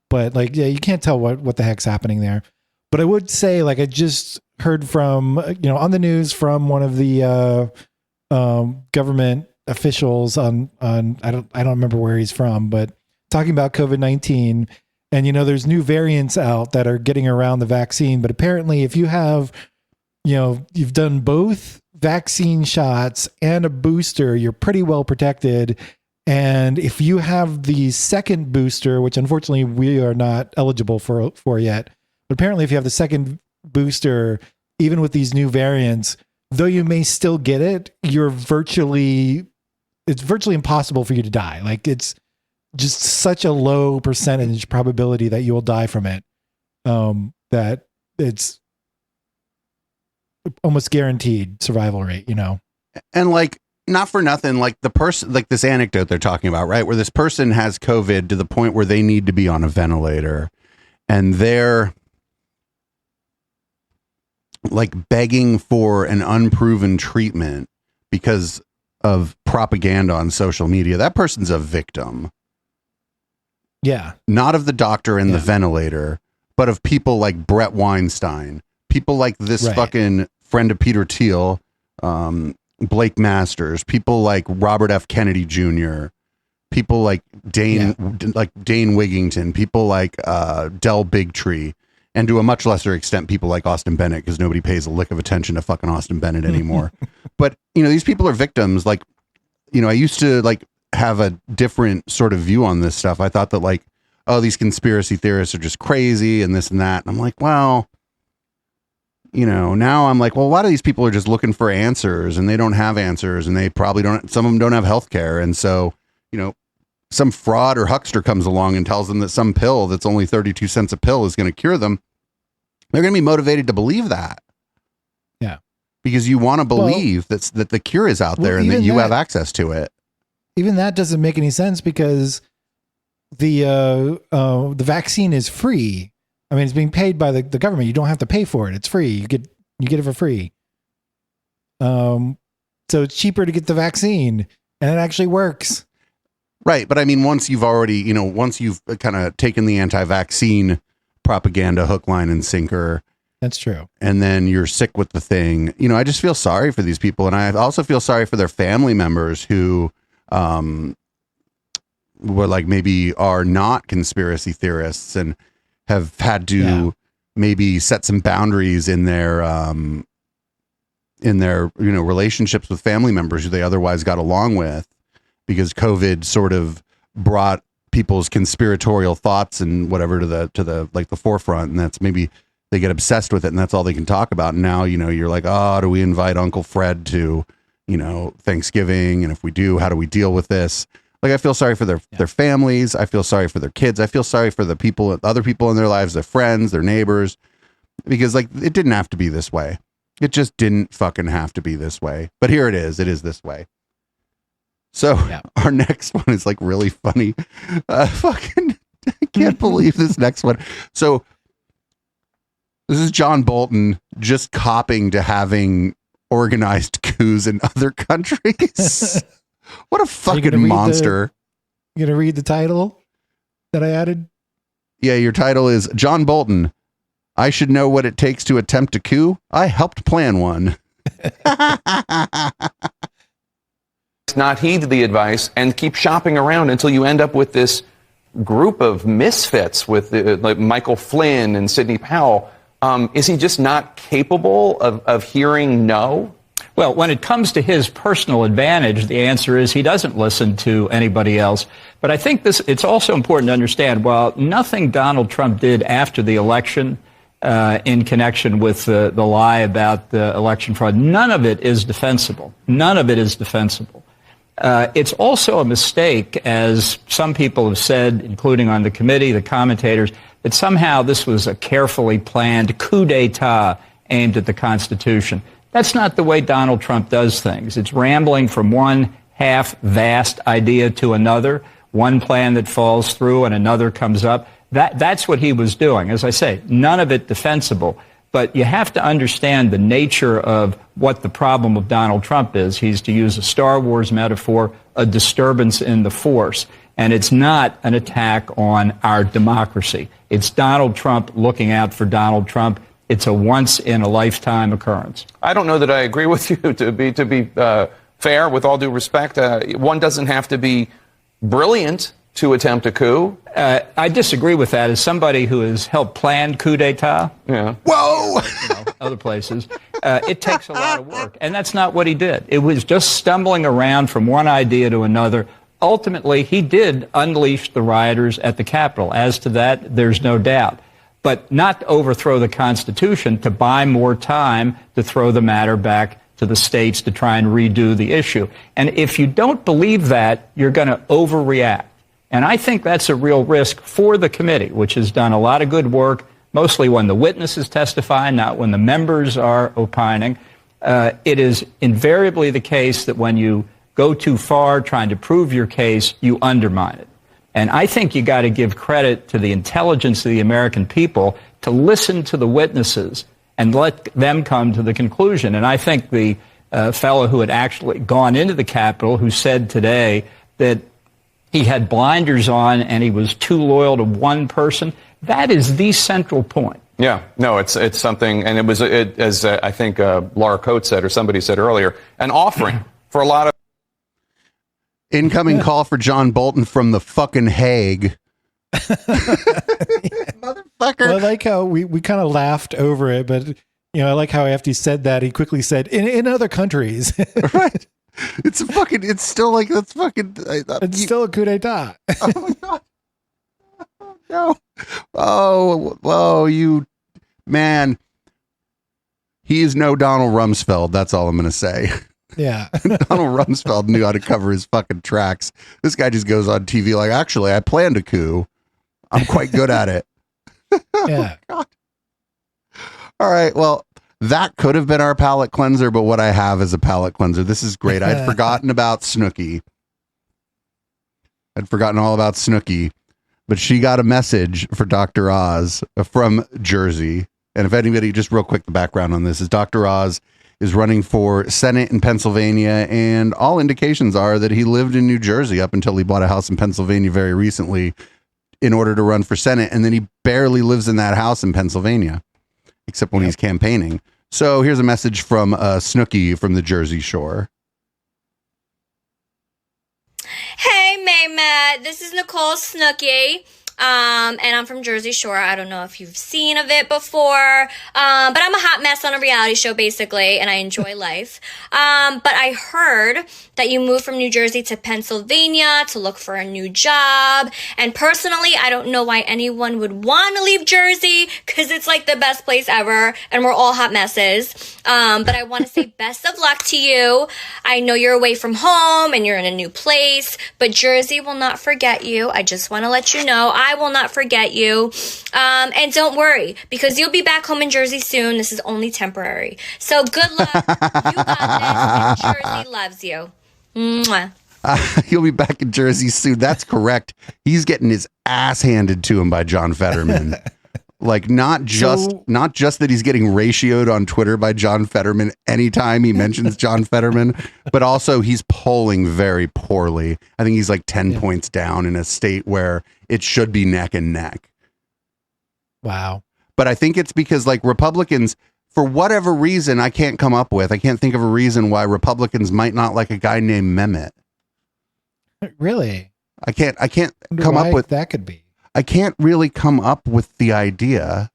But like, yeah, you can't tell what the heck's happening there. But I would say, like, I just heard from, on the news from one of the government officials on I don't remember where he's from, but talking about COVID-19, and there's new variants out that are getting around the vaccine. But apparently, if you have, you've done both vaccine shots and a booster, you're pretty well protected. And if you have the second booster, which unfortunately we are not eligible for yet, but apparently if you have the second booster, even with these new variants, though you may still get it, it's virtually impossible for you to die. Like, it's just such a low percentage probability that you will die from it, that it's almost guaranteed survival rate, And like, not for nothing, like the person, like this anecdote they're talking about, right? Where this person has COVID to the point where they need to be on a ventilator, and they're like begging for an unproven treatment because of propaganda on social media. That person's a victim. Yeah. Not of the doctor and the ventilator, but of people like Brett Weinstein, people like this fucking friend of Peter Thiel, Blake Masters, people like Robert F. Kennedy Jr., people like Dane Wigington, people like Del Bigtree, and to a much lesser extent, people like Austin Bennett, because nobody pays a lick of attention to fucking Austin Bennett anymore. But, these people are victims. Like, I used to like have a different sort of view on this stuff. I thought that like, oh, these conspiracy theorists are just crazy and this and that. And I'm like, well, now I'm like, well, a lot of these people are just looking for answers, and they don't have answers, and they probably don't. Some of them don't have health care. And so, some fraud or huckster comes along and tells them that some pill that's only 32 cents a pill is going to cure them. They're going to be motivated to believe that. Yeah. Because you want to believe that the cure is out there and that you have access to it. Even that doesn't make any sense because the vaccine is free. I mean, it's being paid by the government. You don't have to pay for it. It's free. You get it for free. So it's cheaper to get the vaccine, and it actually works. Right. But I mean, once you've already, once you've kind of taken the anti-vaccine propaganda hook, line, and sinker. That's true. And then you're sick with the thing. I just feel sorry for these people. And I also feel sorry for their family members who were like maybe are not conspiracy theorists and have had to maybe set some boundaries in their relationships with family members who they otherwise got along with, because COVID sort of brought people's conspiratorial thoughts and whatever to the like the forefront, and that's maybe they get obsessed with it and that's all they can talk about. And now, you're like, oh, do we invite Uncle Fred to, Thanksgiving? And if we do, how do we deal with this? Like, I feel sorry for their families. I feel sorry for their kids. I feel sorry for the other people in their lives, their friends, their neighbors, because like it didn't have to be this way. It just didn't fucking have to be this way. But here it is. It is this way. So our next one is like really funny. I can't believe this next one. So this is John Bolton just copping to having organized coups in other countries. What a fucking monster. You gonna read the title that I added? Yeah, your title is John Bolton. I should know what it takes to attempt a coup. I helped plan one. Not heed the advice and keep shopping around until you end up with this group of misfits with like Michael Flynn and Sidney Powell. Is he just not capable of hearing no? Well, when it comes to his personal advantage, the answer is he doesn't listen to anybody else. But I think it's also important to understand, while nothing Donald Trump did after the election in connection with the lie about the election fraud, none of it is defensible. None of it is defensible. It's also a mistake, as some people have said, including on the committee, the commentators, that somehow this was a carefully planned coup d'etat aimed at the Constitution. That's not the way Donald Trump does things. It's rambling from one half-vast idea to another, one plan that falls through and another comes up. That's what he was doing. As I say, none of it defensible. But you have to understand the nature of what the problem of Donald Trump is. He's, to use a Star Wars metaphor, a disturbance in the force. And it's not an attack on our democracy. It's Donald Trump looking out for Donald Trump. It's a once-in-a-lifetime occurrence. I don't know that I agree with you. To be fair, with all due respect, one doesn't have to be brilliant to attempt a coup. I disagree with that. As somebody who has helped plan coup d'etat, whoa, other places, it takes a lot of work, and that's not what he did. It was just stumbling around from one idea to another. Ultimately, he did unleash the rioters at the Capitol. As to that, there's no doubt. But not to overthrow the Constitution, to buy more time to throw the matter back to the states to try and redo the issue. And if you don't believe that, you're going to overreact. And I think that's a real risk for the committee, which has done a lot of good work, mostly when the witnesses testify, not when the members are opining. It is invariably the case that when you go too far trying to prove your case, you undermine it. And I think you got to give credit to the intelligence of the American people to listen to the witnesses and let them come to the conclusion. And I think the fellow who had actually gone into the Capitol, who said today that he had blinders on and he was too loyal to one person, that is the central point. Yeah, no, it's something, and it was, as I think Laura Coates said, or somebody said earlier, an offering for a lot of... Incoming call for John Bolton from the fucking Hague. Motherfucker. Well, I like how we kind of laughed over it, but I like how after he said that, he quickly said, in other countries. Right. It's still like, that's fucking... it's still a coup d'etat. Oh my God. No. Oh, you, man. He is no Donald Rumsfeld. That's all I'm going to say. Yeah. Donald Rumsfeld knew how to cover his fucking tracks. This guy just goes on TV like, actually, I planned a coup. I'm quite good at it. Yeah. Oh, God. All right. Well, that could have been our palate cleanser, but what I have is a palate cleanser. This is great. I'd forgotten about Snooki. I'd forgotten all about Snooki, but she got a message for Dr. Oz from Jersey. And if anybody, just real quick, the background on this is Dr. Oz is running for Senate in Pennsylvania, and all indications are that he lived in New Jersey up until he bought a house in Pennsylvania very recently in order to run for Senate, and then he barely lives in that house in Pennsylvania, except when he's campaigning. So here's a message from Snooki from the Jersey Shore. Hey, Matt. This is Nicole Snooki. And I'm from Jersey Shore. I don't know if you've seen of it before, but I'm a hot mess on a reality show, basically, and I enjoy life. But I heard that you moved from New Jersey to Pennsylvania to look for a new job. And personally, I don't know why anyone would want to leave Jersey, because it's like the best place ever, and we're all hot messes. But I want to say best of luck to you. I know you're away from home and you're in a new place, but Jersey will not forget you. I just want to let you know. I will not forget you. And don't worry, because you'll be back home in Jersey soon. This is only temporary. So good luck. You got this. And Jersey loves you. Mwah. He'll be back in Jersey soon. That's correct. He's getting his ass handed to him by John Fetterman. Like not just that he's getting ratioed on Twitter by John Fetterman anytime he mentions John Fetterman, but also he's polling very poorly. I think he's like 10 points down in a state where it should be neck and neck. Wow. But I think it's because like Republicans, for whatever reason, I can't think of a reason why Republicans might not like a guy named Mehmet. Really? I can't come up with that could be. I can't really come up with the idea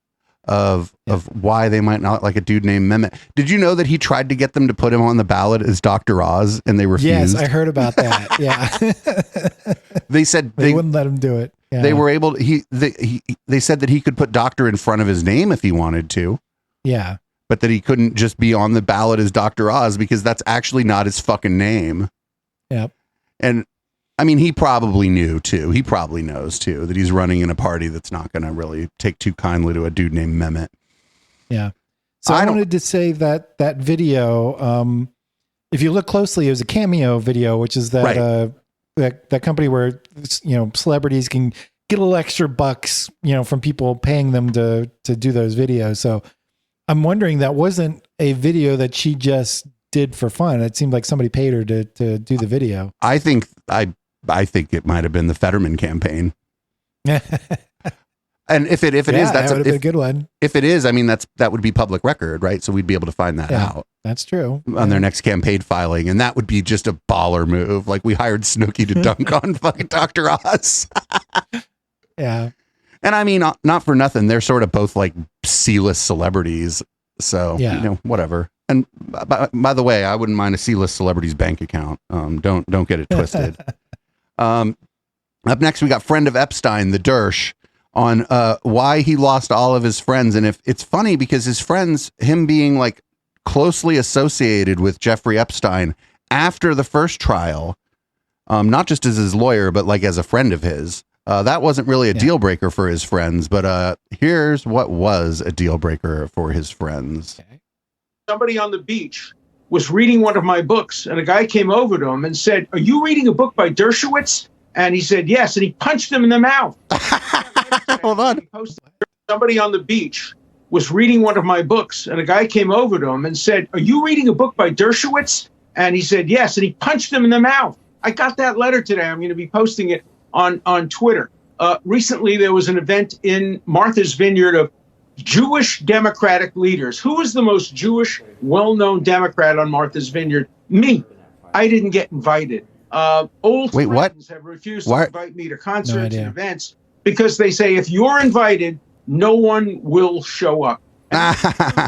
of why they might not like a dude named Mehmet. Did you know that he tried to get them to put him on the ballot as Dr. Oz and they refused? Yes, I heard about that. Yeah. They said they wouldn't let him do it. Yeah. They were able to, they said that he could put doctor in front of his name if he wanted to. Yeah. But that he couldn't just be on the ballot as Dr. Oz because that's actually not his fucking name. Yep. And I mean, he probably knew too. He probably knows too that he's running in a party that's not going to really take too kindly to a dude named Mehmet. Yeah. So I wanted to say that video, if you look closely, it was a Cameo video, which is that that company where celebrities can get a little extra bucks, from people paying them to do those videos. So I'm wondering, that wasn't a video that she just did for fun. It seemed like somebody paid her to do the video. I think it might have been the Fetterman campaign. And if it is, that's a good one. If it is, I mean, that would be public record, right? So we'd be able to find that out. That's true. On their next campaign filing. And that would be just a baller move. Like we hired Snooki to dunk on fucking Dr. Oz. Yeah. And I mean, not for nothing. They're sort of both like C-list celebrities. So, whatever. And by the way, I wouldn't mind a C-list celebrity's bank account. Don't get it twisted. Up next, we got friend of Epstein, the Dersh, on why he lost all of his friends. And if it's funny because his friends, him being like closely associated with Jeffrey Epstein after the first trial, not just as his lawyer, but like as a friend of his, that wasn't really a deal breaker for his friends. But here's what was a deal breaker for his friends. Okay. Somebody on the beach was reading one of my books, and a guy came over to him and said, "Are you reading a book by Dershowitz?" And he said, "Yes," and he punched him in the mouth. Hold on. Somebody on the beach was reading one of my books, and a guy came over to him and said, "Are you reading a book by Dershowitz?" And he said, "Yes," and he punched him in the mouth. I got that letter today. I'm going to be posting it on Twitter. Recently, there was an event in Martha's Vineyard of Jewish Democratic leaders. Who was the most Jewish, well-known Democrat on Martha's Vineyard? Me. I didn't get invited. Old friends have refused to invite me to concerts and events because they say if you're invited, no one will show up. And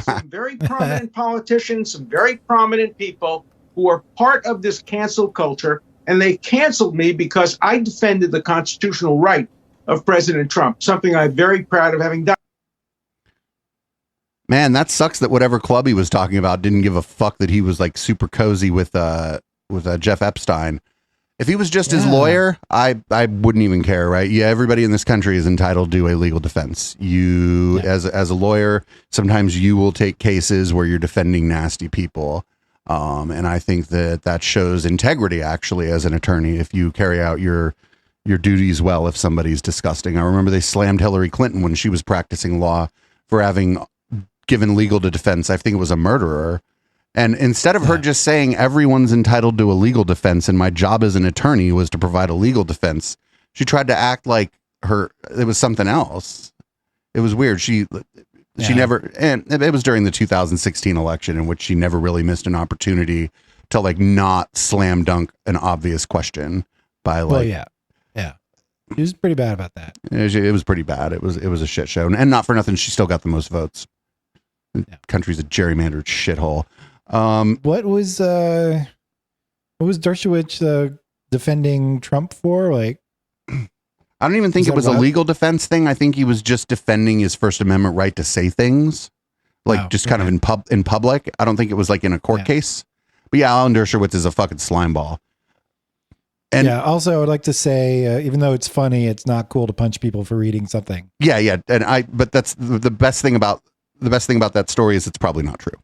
some very prominent politicians, some very prominent people who are part of this cancel culture, and they canceled me because I defended the constitutional right of President Trump, something I'm very proud of having done. Man, that sucks that whatever club he was talking about didn't give a fuck that he was like super cozy with Jeff Epstein. If he was just his lawyer, I wouldn't even care, right? Yeah, everybody in this country is entitled to a legal defense. You, as a lawyer, sometimes you will take cases where you're defending nasty people. And I think that shows integrity, actually, as an attorney, if you carry out your duties well, if somebody's disgusting. I remember they slammed Hillary Clinton when she was practicing law for having given legal defense. I think it was a murderer. And instead of her just saying everyone's entitled to a legal defense and my job as an attorney was to provide a legal defense, she tried to act like it was something else. It was weird. She never, and it was during the 2016 election in which she never really missed an opportunity to like not slam dunk an obvious question by like. Well, yeah. She was pretty bad about that. It was pretty bad. It was a shit show, and not for nothing, she still got the most votes. The country's a gerrymandered shithole. What was Dershowitz defending Trump for? Like, I don't even think it was a legal defense thing. I think he was just defending his First Amendment right to say things, like kind of in public. I don't think it was like in a court case. But yeah, Alan Dershowitz is a fucking slime ball. And also I would like to say, even though it's funny, it's not cool to punch people for reading something. Yeah. But that's the best thing about that story is it's probably not true.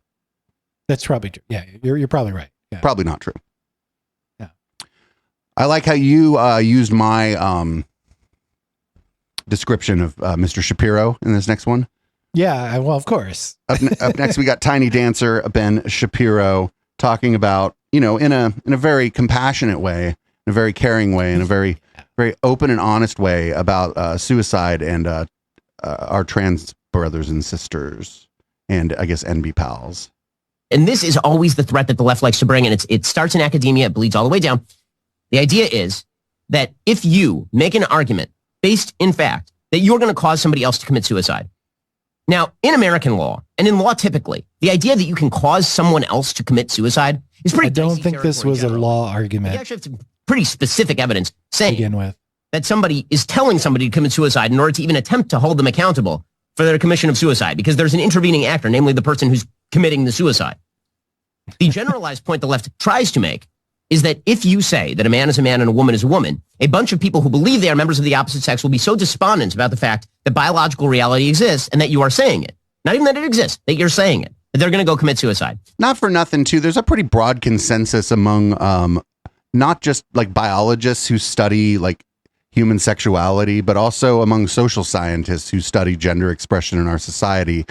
That's probably true. Yeah, you're probably right. Yeah. Probably not true. Yeah. I like how you used my description of Mr. Shapiro in this next one. Yeah, well, of course. Up next, we got Tiny Dancer Ben Shapiro talking about, in a very compassionate way, in a very caring way, in a very, very open and honest way about suicide and our trans brothers and sisters and I guess NB pals. And this is always the threat that the left likes to bring, and it starts in academia, it bleeds all the way down. The idea is that if you make an argument based in fact that you're going to cause somebody else to commit suicide. Now, in American law, and in law typically, the idea that you can cause someone else to commit suicide is pretty. I don't think this was a law argument. You actually have some pretty specific evidence saying begin with that somebody is telling somebody to commit suicide in order to even attempt to hold them accountable for their commission of suicide, because there's an intervening actor, namely the person who's committing the suicide. The generalized point the left tries to make is that if you say that a man is a man and a woman is a woman, a bunch of people who believe they are members of the opposite sex will be so despondent about the fact that biological reality exists and that you are saying it. Not even that it exists, that you're saying it. That they're going to go commit suicide. Not for nothing, too. There's a pretty broad consensus among not just like biologists who study like human sexuality, but also among social scientists who study gender expression in our society.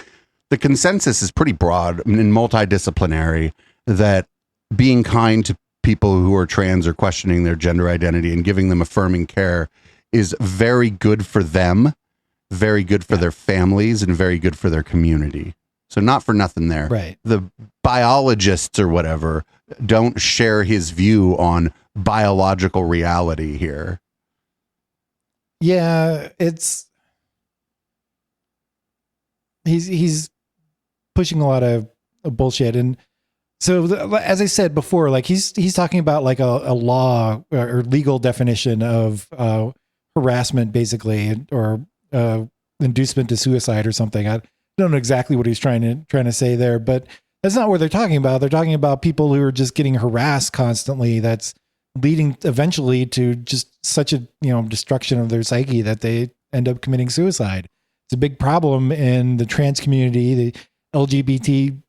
The consensus is pretty broad and multidisciplinary that being kind to people who are trans or questioning their gender identity and giving them affirming care is very good for them, very good for their families, and very good for their community. So not for nothing there. Right. The biologists or whatever don't share his view on biological reality here. Yeah, he's pushing a lot of bullshit. And so as I said before, like he's talking about like a law or legal definition of harassment, basically, or inducement to suicide or something. I don't know exactly what he's trying to say there, but that's not what they're talking about. They're talking about people who are just getting harassed constantly. That's leading eventually to just such a destruction of their psyche that they end up committing suicide. It's a big problem in the trans community, the LGBT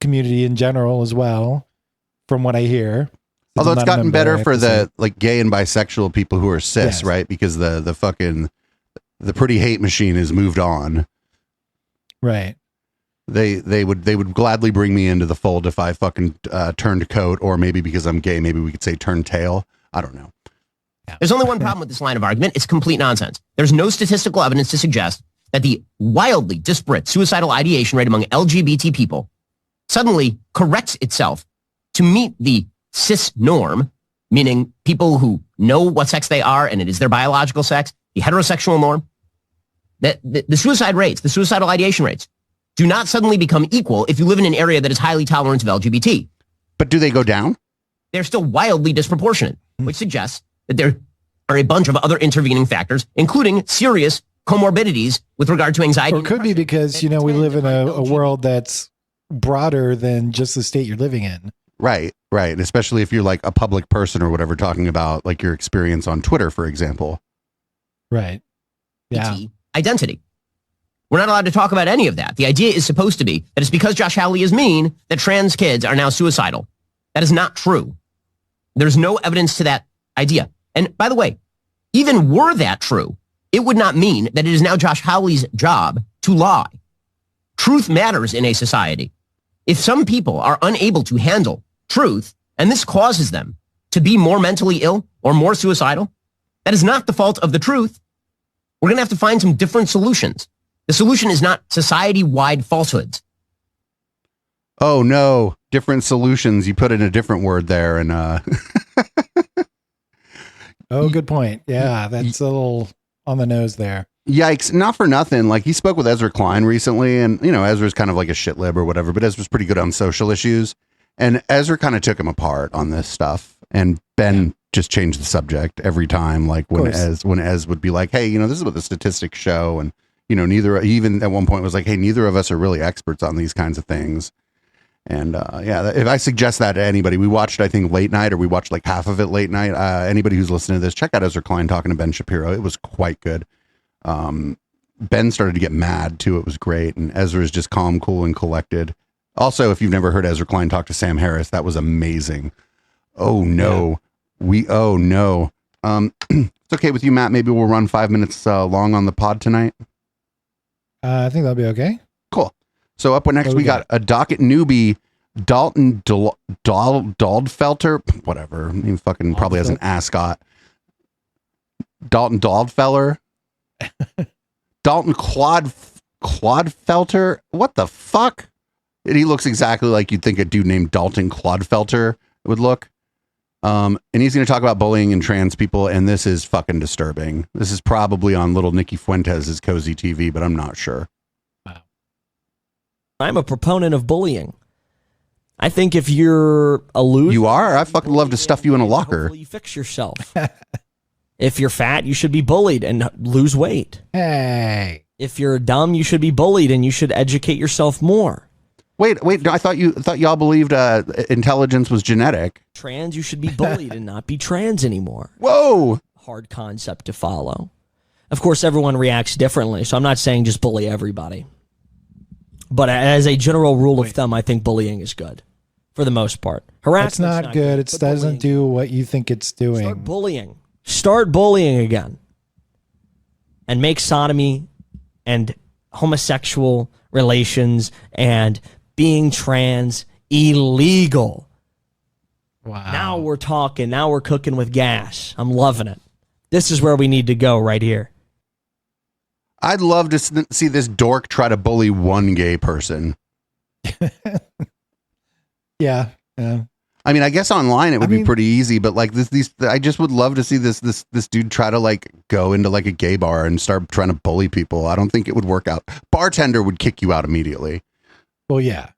community in general as well, from what I hear. Although it's gotten better for the like gay and bisexual people who are cis, right? Because the pretty hate machine has moved on. Right. They would gladly bring me into the fold if I fucking turned coat, or maybe because I'm gay, maybe we could say turn tail. I don't know. There's only one problem with this line of argument. It's complete nonsense. There's no statistical evidence to suggest that the wildly disparate suicidal ideation rate among LGBT people suddenly corrects itself to meet the cis norm, meaning people who know what sex they are and it is their biological sex, the heterosexual norm. That the suicide rates, the suicidal ideation rates, do not suddenly become equal if you live in an area that is highly tolerant of LGBT. But do they go down? They're still wildly disproportionate, which suggests that there are a bunch of other intervening factors, including serious comorbidities with regard to anxiety. Or it could be because, we live in a world that's broader than just the state you're living in. Right. Especially if you're like a public person or whatever, talking about like your experience on Twitter, for example. Right. Yeah. Identity. We're not allowed to talk about any of that. The idea is supposed to be that it's because Josh Hawley is mean that trans kids are now suicidal. That is not true. There's no evidence to that idea. And by the way, even were that true, it would not mean that it is now Josh Hawley's job to lie. Truth matters in a society. If some people are unable to handle truth, and this causes them to be more mentally ill or more suicidal, that is not the fault of the truth. We're going to have to find some different solutions. The solution is not society-wide falsehoods. Oh, no. Different solutions. You put in a different word there. And Oh, good point. Yeah, that's a little on the nose there. Yikes. Not for nothing. Like, he spoke with Ezra Klein recently, and, Ezra's kind of like a shit lib or whatever, but Ezra's pretty good on social issues. And Ezra kind of took him apart on this stuff. And Ben just changed the subject every time. Like, when Ez would be like, hey, this is what the statistics show. And, neither, even at one point was like, hey, neither of us are really experts on these kinds of things. And if I suggest that to anybody, we watched, I think, late night, or we watched like half of it late night. Anybody who's listening to this, check out Ezra Klein talking to Ben Shapiro. It was quite good. Ben started to get mad too. It was great. And Ezra is just calm, cool, and collected. Also, if you've never heard Ezra Klein talk to Sam Harris, that was amazing. Oh no. Yeah. It's okay with you, Matt. Maybe we'll run 5 minutes long on the pod tonight. I think that'll be okay. Cool. So up next, we got a docket newbie, Dalton Daldfelter, whatever. He fucking probably has an ascot. Dalton Daldfeller. Dalton Clodfelter. What the fuck? And he looks exactly like you'd think a dude named Dalton Clodfelter would look. And he's going to talk about bullying and trans people, and this is fucking disturbing. This is probably on little Nikki Fuentes' Cozy TV, but I'm not sure. I'm a proponent of bullying. I think if you're a loser... You are? I fucking love to stuff you in a locker. Hopefully you fix yourself. If you're fat, you should be bullied and lose weight. Hey. If you're dumb, you should be bullied and you should educate yourself more. Wait, I thought y'all believed intelligence was genetic. Trans, you should be bullied and not be trans anymore. Whoa! Hard concept to follow. Of course, everyone reacts differently, so I'm not saying just bully everybody. But as a general rule of thumb, I think bullying is good for the most part. Harassment's not good. It doesn't do what you think it's doing. Start bullying again. And make sodomy and homosexual relations and being trans illegal. Wow. Now we're talking. Now we're cooking with gas. I'm loving it. This is where we need to go right here. I'd love to see this dork try to bully one gay person. Yeah. I mean, I guess online it would be pretty easy, but like I just would love to see this dude try to like go into like a gay bar and start trying to bully people. I don't think it would work out. Bartender would kick you out immediately. Well, yeah.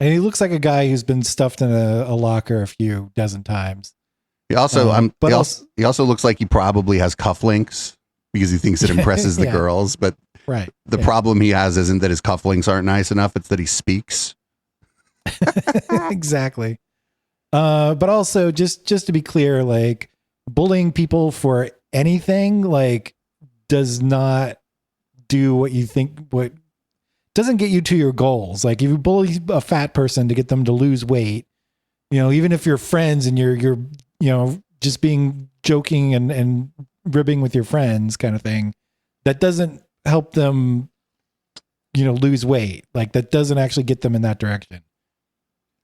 And he looks like a guy who's been stuffed in a locker a few dozen times. He also, he also looks like he probably has cufflinks because he thinks it impresses the girls. But the problem he has isn't that his cufflinks aren't nice enough; it's that he speaks. Exactly. But also, just to be clear, like bullying people for anything like does not do what you think. What doesn't get you to your goals. Like if you bully a fat person to get them to lose weight, even if you're friends and you're just being joking and ribbing with your friends kind of thing, that doesn't help them, lose weight. Like that doesn't actually get them in that direction.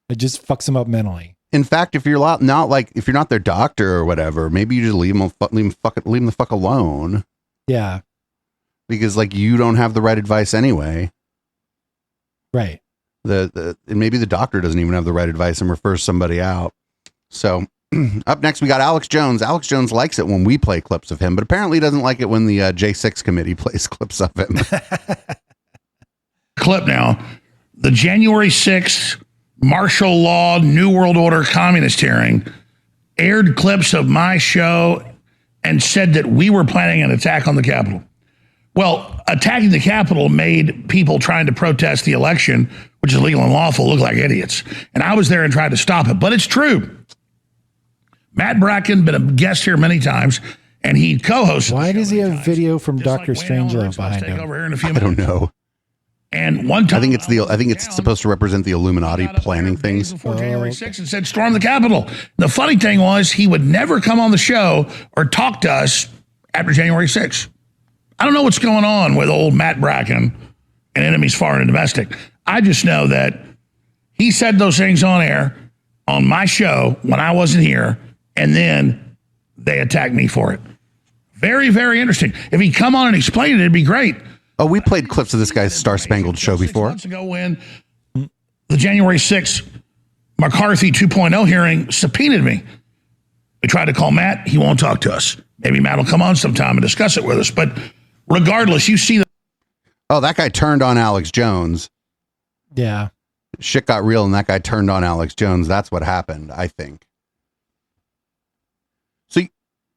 It just fucks them up mentally. In fact, if you're if you're not their doctor or whatever, maybe you just leave them the fuck alone. Yeah. Because like you don't have the right advice anyway. Right. And maybe the doctor doesn't even have the right advice and refers somebody out. So up next, we got Alex Jones. Alex Jones likes it when we play clips of him, but apparently doesn't like it when the J6 committee plays clips of him. Clip now. The January 6th martial law, New World Order communist hearing aired clips of my show and said that we were planning an attack on the Capitol. Well, attacking the Capitol made people trying to protest the election, which is legal and lawful, look like idiots. And I was there and tried to stop it. But it's true. Matt Bracken, been a guest here many times, and he co-hosts. Why does he have video from Dr. Strangelove behind him? Over here in a few I minutes. don't know. And one time, I think it's supposed to represent the Illuminati planning things. Before January 6th and said, storm the Capitol. The funny thing was, he would never come on the show or talk to us after January 6th. I don't know what's going on with old Matt Bracken and enemies foreign and domestic. I just know that he said those things on air on my show when I wasn't here, and then they attacked me for it. Very, very interesting. If he'd come on and explain it, it'd be great. Oh, we played clips of this guy's Star Spangled Show before. 6 months ago when the January 6th McCarthy 2.0 hearing subpoenaed me. We tried to call Matt. He won't talk to us. Maybe Matt will come on sometime and discuss it with us. But regardless, you see Oh, that guy turned on Alex Jones. Yeah. Shit got real and that guy turned on Alex Jones. That's what happened, I think. So,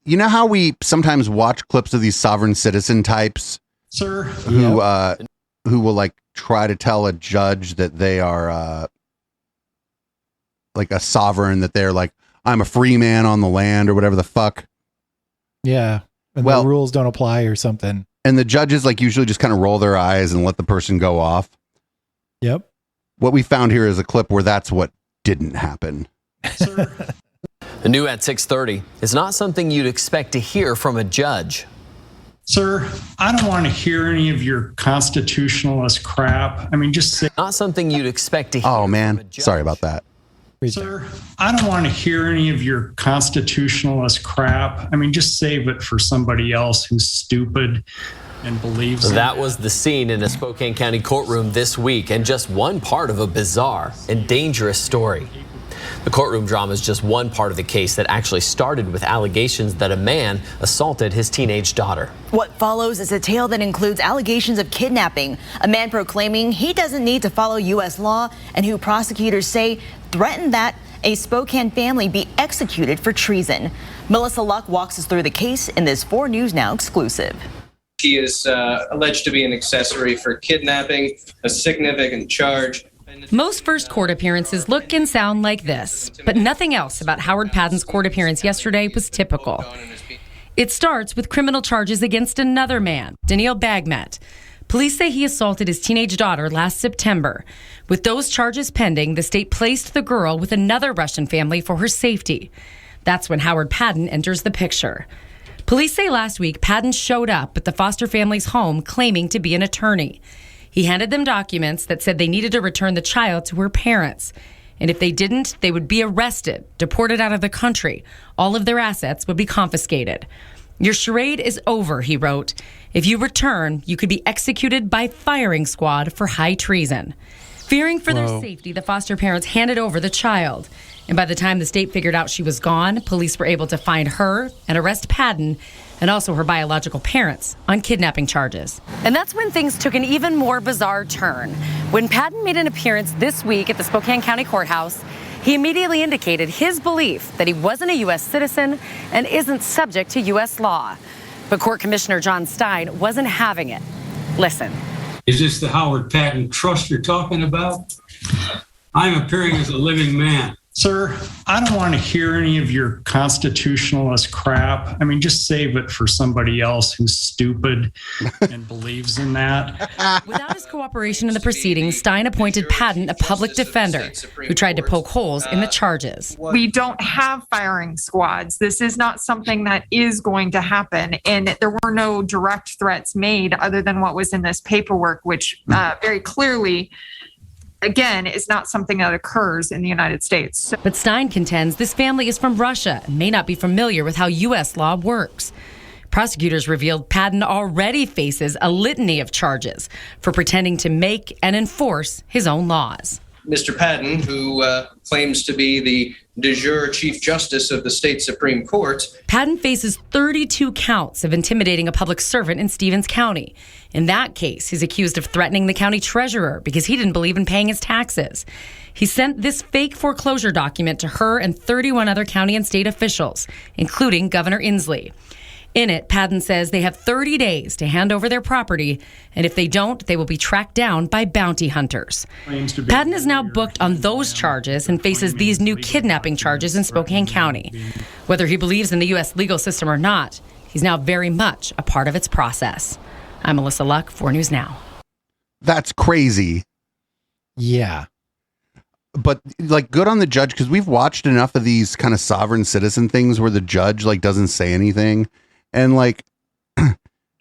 you know how we sometimes watch clips of these sovereign citizen types? Sir. Who will like try to tell a judge that they are like a sovereign, that they're like, I'm a free man on the land or whatever the fuck. Yeah. And the rules don't apply or something. And the judges like usually just kind of roll their eyes and let the person go off. Yep. What we found here is a clip where that's what didn't happen. The new at 6:30 is not something you'd expect to hear from a judge. Sir, I don't want to hear any of your constitutionalist crap. I mean, just say. Not something you'd expect to hear. Oh, man. Sorry about that. Sir, I don't want to hear any of your constitutionalist crap. I mean, just save it for somebody else who's stupid and believes That was the scene in a Spokane County courtroom this week, and just one part of a bizarre and dangerous story. The courtroom drama is just one part of the case that actually started with allegations that a man assaulted his teenage daughter. What follows is a tale that includes allegations of kidnapping, a man proclaiming he doesn't need to follow U.S. law, and who prosecutors say threatened that a Spokane family be executed for treason. Melissa Luck walks us through the case in this 4 News Now exclusive. He is alleged to be an accessory for kidnapping, a significant charge. Most first court appearances look and sound like this, but nothing else about Howard Padden's court appearance yesterday was typical. It starts with criminal charges against another man, Daniil Bagmet. Police say he assaulted his teenage daughter last September. With those charges pending, the state placed the girl with another Russian family for her safety. That's when Howard Padden enters the picture. Police say last week Padden showed up at the foster family's home claiming to be an attorney. He handed them documents that said they needed to return the child to her parents. And if they didn't, they would be arrested, deported out of the country. All of their assets would be confiscated. Your charade is over, he wrote. If you return, you could be executed by firing squad for high treason. Fearing for their safety, the foster parents handed over the child. And by the time the state figured out she was gone, police were able to find her and arrest Padden and also her biological parents on kidnapping charges. And that's when things took an even more bizarre turn. When Padden made an appearance this week at the Spokane County Courthouse, he immediately indicated his belief that he wasn't a U.S. citizen and isn't subject to U.S. law. But Court Commissioner John Stein wasn't having it. Listen. Is this the Howard Padden trust you're talking about? I'm appearing as a living man. Sir, I don't want to hear any of your constitutionalist crap. I mean, just save it for somebody else who's stupid and believes in that. Without his cooperation in the proceedings, Stein appointed Padden a public defender who tried to poke holes in the charges. We don't have firing squads. This is not something that is going to happen. And there were no direct threats made other than what was in this paperwork, which very clearly, again, is not something that occurs in the United States. But Stein contends this family is from Russia and may not be familiar with how U.S. law works. Prosecutors revealed Padden already faces a litany of charges for pretending to make and enforce his own laws. Mr. Padden, who claims to be the de jure Chief Justice of the state Supreme Court. Padden faces 32 counts of intimidating a public servant in Stevens County. In that case, he's accused of threatening the county treasurer because he didn't believe in paying his taxes. He sent this fake foreclosure document to her and 31 other county and state officials, including Governor Inslee. In it, Padden says they have 30 days to hand over their property, and if they don't, they will be tracked down by bounty hunters. Padden is now booked on those charges and faces these new kidnapping charges in Spokane County. Whether he believes in the U.S. legal system or not, he's now very much a part of its process. I'm Melissa Luck, 4 News Now. That's crazy. Yeah. But like, good on the judge, because we've watched enough of these kind of sovereign citizen things where the judge like doesn't say anything, and like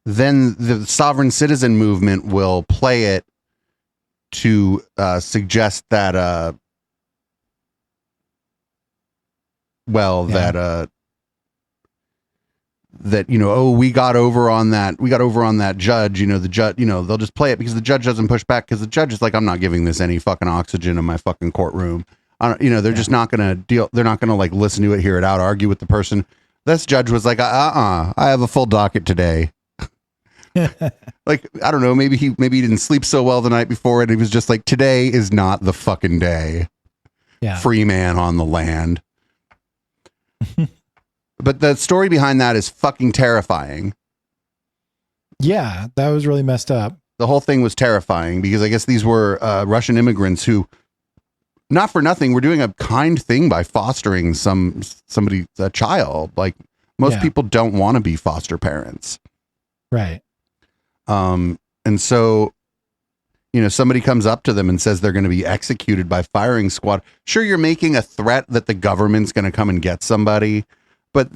then the sovereign citizen movement will play it to suggest that that we got over on that judge, the judge, they'll just play it because the judge doesn't push back, because the judge is like, I'm not giving this any fucking oxygen in my fucking courtroom. They're just not gonna deal, they're not gonna like listen to it, hear it out, argue with the person. This judge was like, I have a full docket today. Like, I don't know, maybe he didn't sleep so well the night before, and he was just like, today is not the fucking day. Yeah. Free man on the land. But the story behind that is fucking terrifying. Yeah, that was really messed up. The whole thing was terrifying because I guess these were Russian immigrants who, not for nothing, were doing a kind thing by fostering a child. Like, most people don't want to be foster parents. Right. And so, somebody comes up to them and says they're going to be executed by firing squad. Sure, you're making a threat that the government's going to come and get somebody. But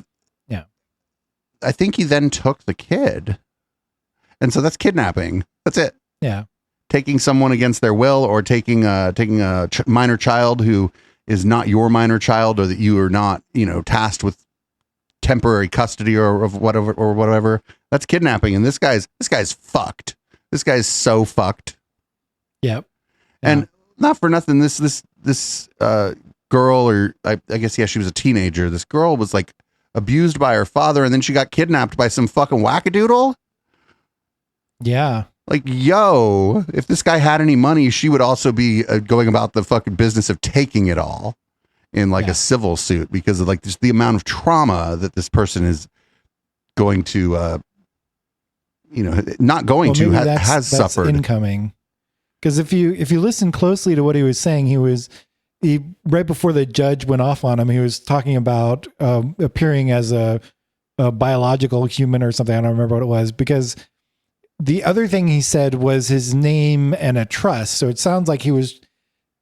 yeah, I think he then took the kid. And so that's kidnapping. That's it. Yeah. Taking someone against their will, or taking a minor child who is not your minor child, or that you are not, tasked with temporary custody or of whatever. That's kidnapping. And this guy's fucked. This guy's so fucked. Yep. And not for nothing, this girl, or I guess, she was a teenager. This girl was like abused by her father, and then she got kidnapped by some fucking wackadoodle. Yeah. Like, yo, if this guy had any money, she would also be going about the fucking business of taking it all in like a civil suit, because of like just the amount of trauma that this person is going to, has suffered. Incoming. Because if you listen closely to what he was saying, he right before the judge went off on him, he was talking about appearing as a biological human or something. I don't remember what it was, because the other thing he said was his name and a trust. So it sounds like he was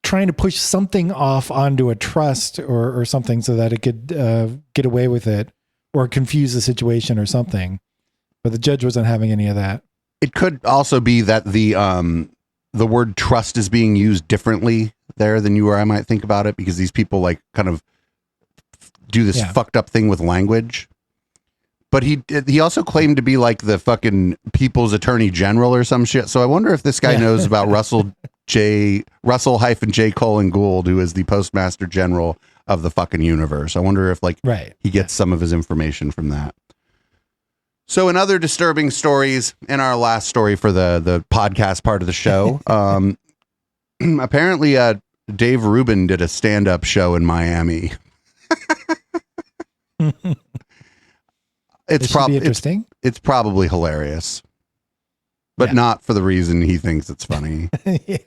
trying to push something off onto a trust or something so that it could get away with it or confuse the situation or something. But the judge wasn't having any of that. It could also be that the word trust is being used differently there than you or I might think about it, because these people like kind of do this fucked up thing with language. But he also claimed to be like the fucking people's attorney general or some shit. So I wonder if this guy knows about Russell J. Colin Gould, who is the postmaster general of the fucking universe. I wonder if he gets some of his information from that. So in other disturbing stories, in our last story for the podcast part of the show, apparently Dave Rubin did a stand-up show in Miami. It's probably interesting. It's probably hilarious, but not for the reason he thinks it's funny. Yeah.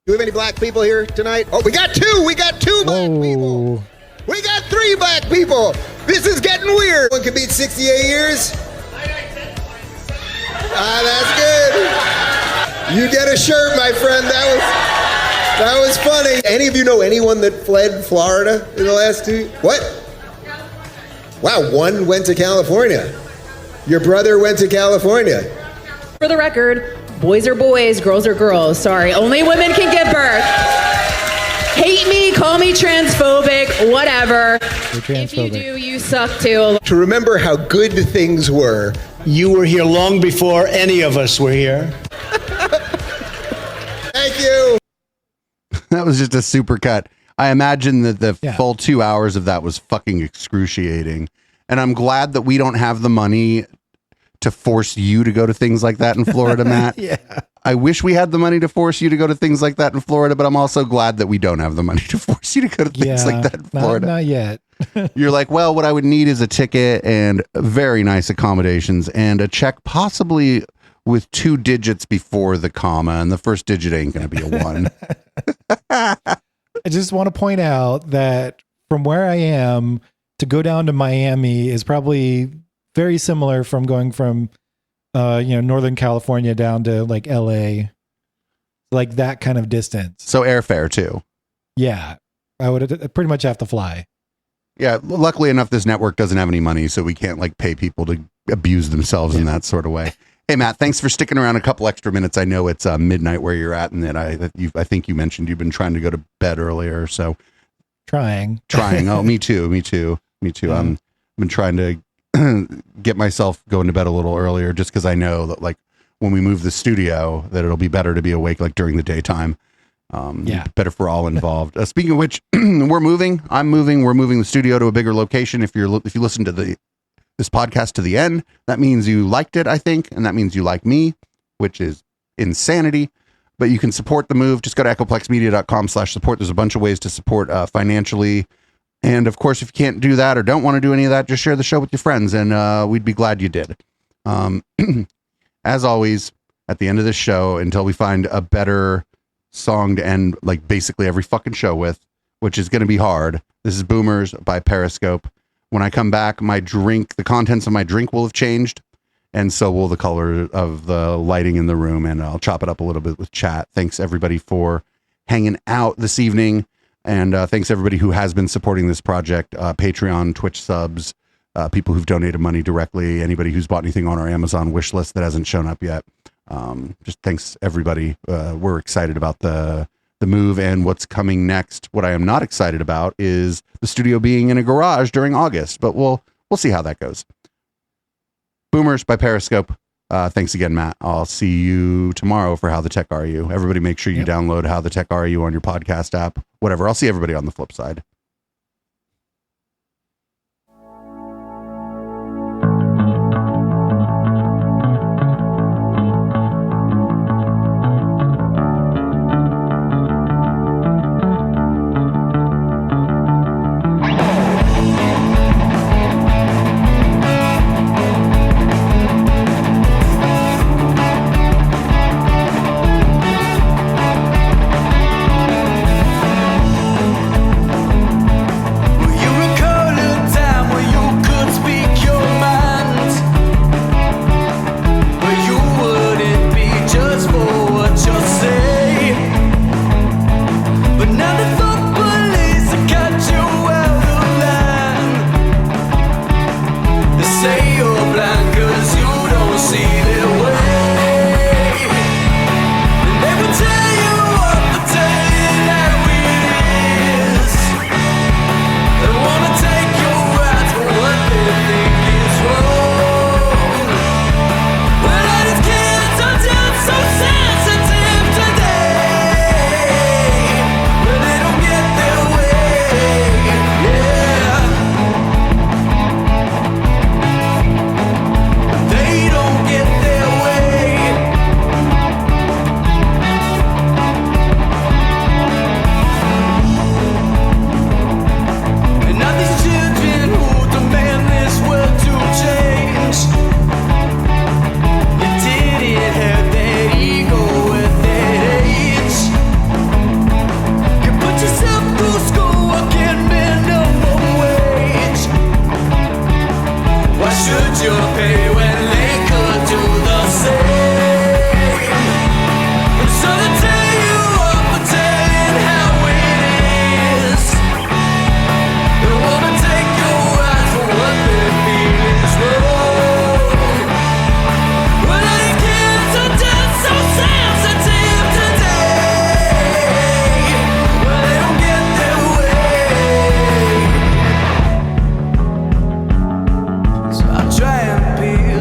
Do we have any black people here tonight? Oh, we got two. We got two black people. We got 3 black people. This is getting weird. One could beat 68 years. That's good. You get a shirt, my friend. That was funny. Any of you know anyone that fled Florida in the last 2? What? Wow, one went to California. Your brother went to California. For the record, boys are boys, girls are girls. Sorry, only women can give birth. Hate me, call me transphobic, whatever. If you do, you suck too. To remember how good things were. You were here long before any of us were here. Thank you. That was just a super cut. I imagine that the full 2 hours of that was fucking excruciating. And I'm glad that we don't have the money to force you to go to things like that in Florida, Matt. Yeah. I wish we had the money to force you to go to things like that in Florida, but I'm also glad that we don't have the money to force you to go to things like that in Florida. Not yet. You're like, well, what I would need is a ticket and very nice accommodations and a check, possibly with 2 digits before the comma, and the first digit ain't going to be a 1. I just want to point out that from where I am to go down to Miami is probably very similar from going from Northern California down to like LA, like that kind of distance. So airfare too. Yeah, I would pretty much have to fly. Yeah, luckily enough, this network doesn't have any money, so we can't like pay people to abuse themselves in that sort of way. Hey, Matt, thanks for sticking around a couple extra minutes. I know it's midnight where you're at, and that I think you mentioned you've been trying to go to bed earlier. So trying. Oh, me too. I've been trying to get myself going to bed a little earlier, just because I know that like when we move the studio, that it'll be better to be awake like during the daytime. Better for all involved. Speaking of which, we're moving. I'm moving. We're moving the studio to a bigger location. If you listen to this podcast to the end, that means you liked it, I think, and that means you like me, which is insanity. But you can support the move. Just go to echoplexmedia.com/support. There's a bunch of ways to support financially. And of course, if you can't do that or don't want to do any of that, just share the show with your friends, and we'd be glad you did. As always, at the end of this show, until we find a better song to end like basically every fucking show with, which is going to be hard. This is Boomers by Periscope. When I come back, the contents of my drink will have changed, and so will the color of the lighting in the room, and I'll chop it up a little bit with chat. Thanks everybody for hanging out this evening, and thanks everybody who has been supporting this project, Patreon, Twitch subs, people who've donated money directly, anybody who's bought anything on our Amazon wish list that hasn't shown up yet. Just thanks everybody. We're excited about the move and what's coming next. What I am not excited about is the studio being in a garage during August, but we'll see how that goes. Boomers by Periscope. Thanks again, Matt. I'll see you tomorrow for How the Tech Are You. Everybody make sure you download How the Tech Are You on your podcast app, whatever. I'll see everybody on the flip side. Try and be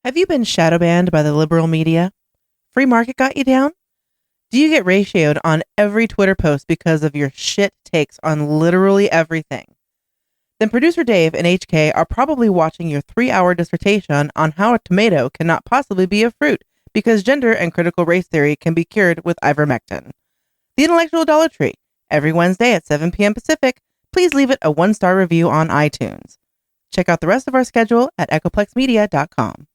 Have you been shadow banned by the liberal media? Free market got you down? Do you get ratioed on every Twitter post because of your shit takes on literally everything? Then producer Dave and HK are probably watching your 3-hour dissertation on how a tomato cannot possibly be a fruit because gender and critical race theory can be cured with ivermectin. The Intellectual Dollar Tree, every Wednesday at 7 p.m. Pacific. Please leave it a 1-star review on iTunes. Check out the rest of our schedule at echoplexmedia.com.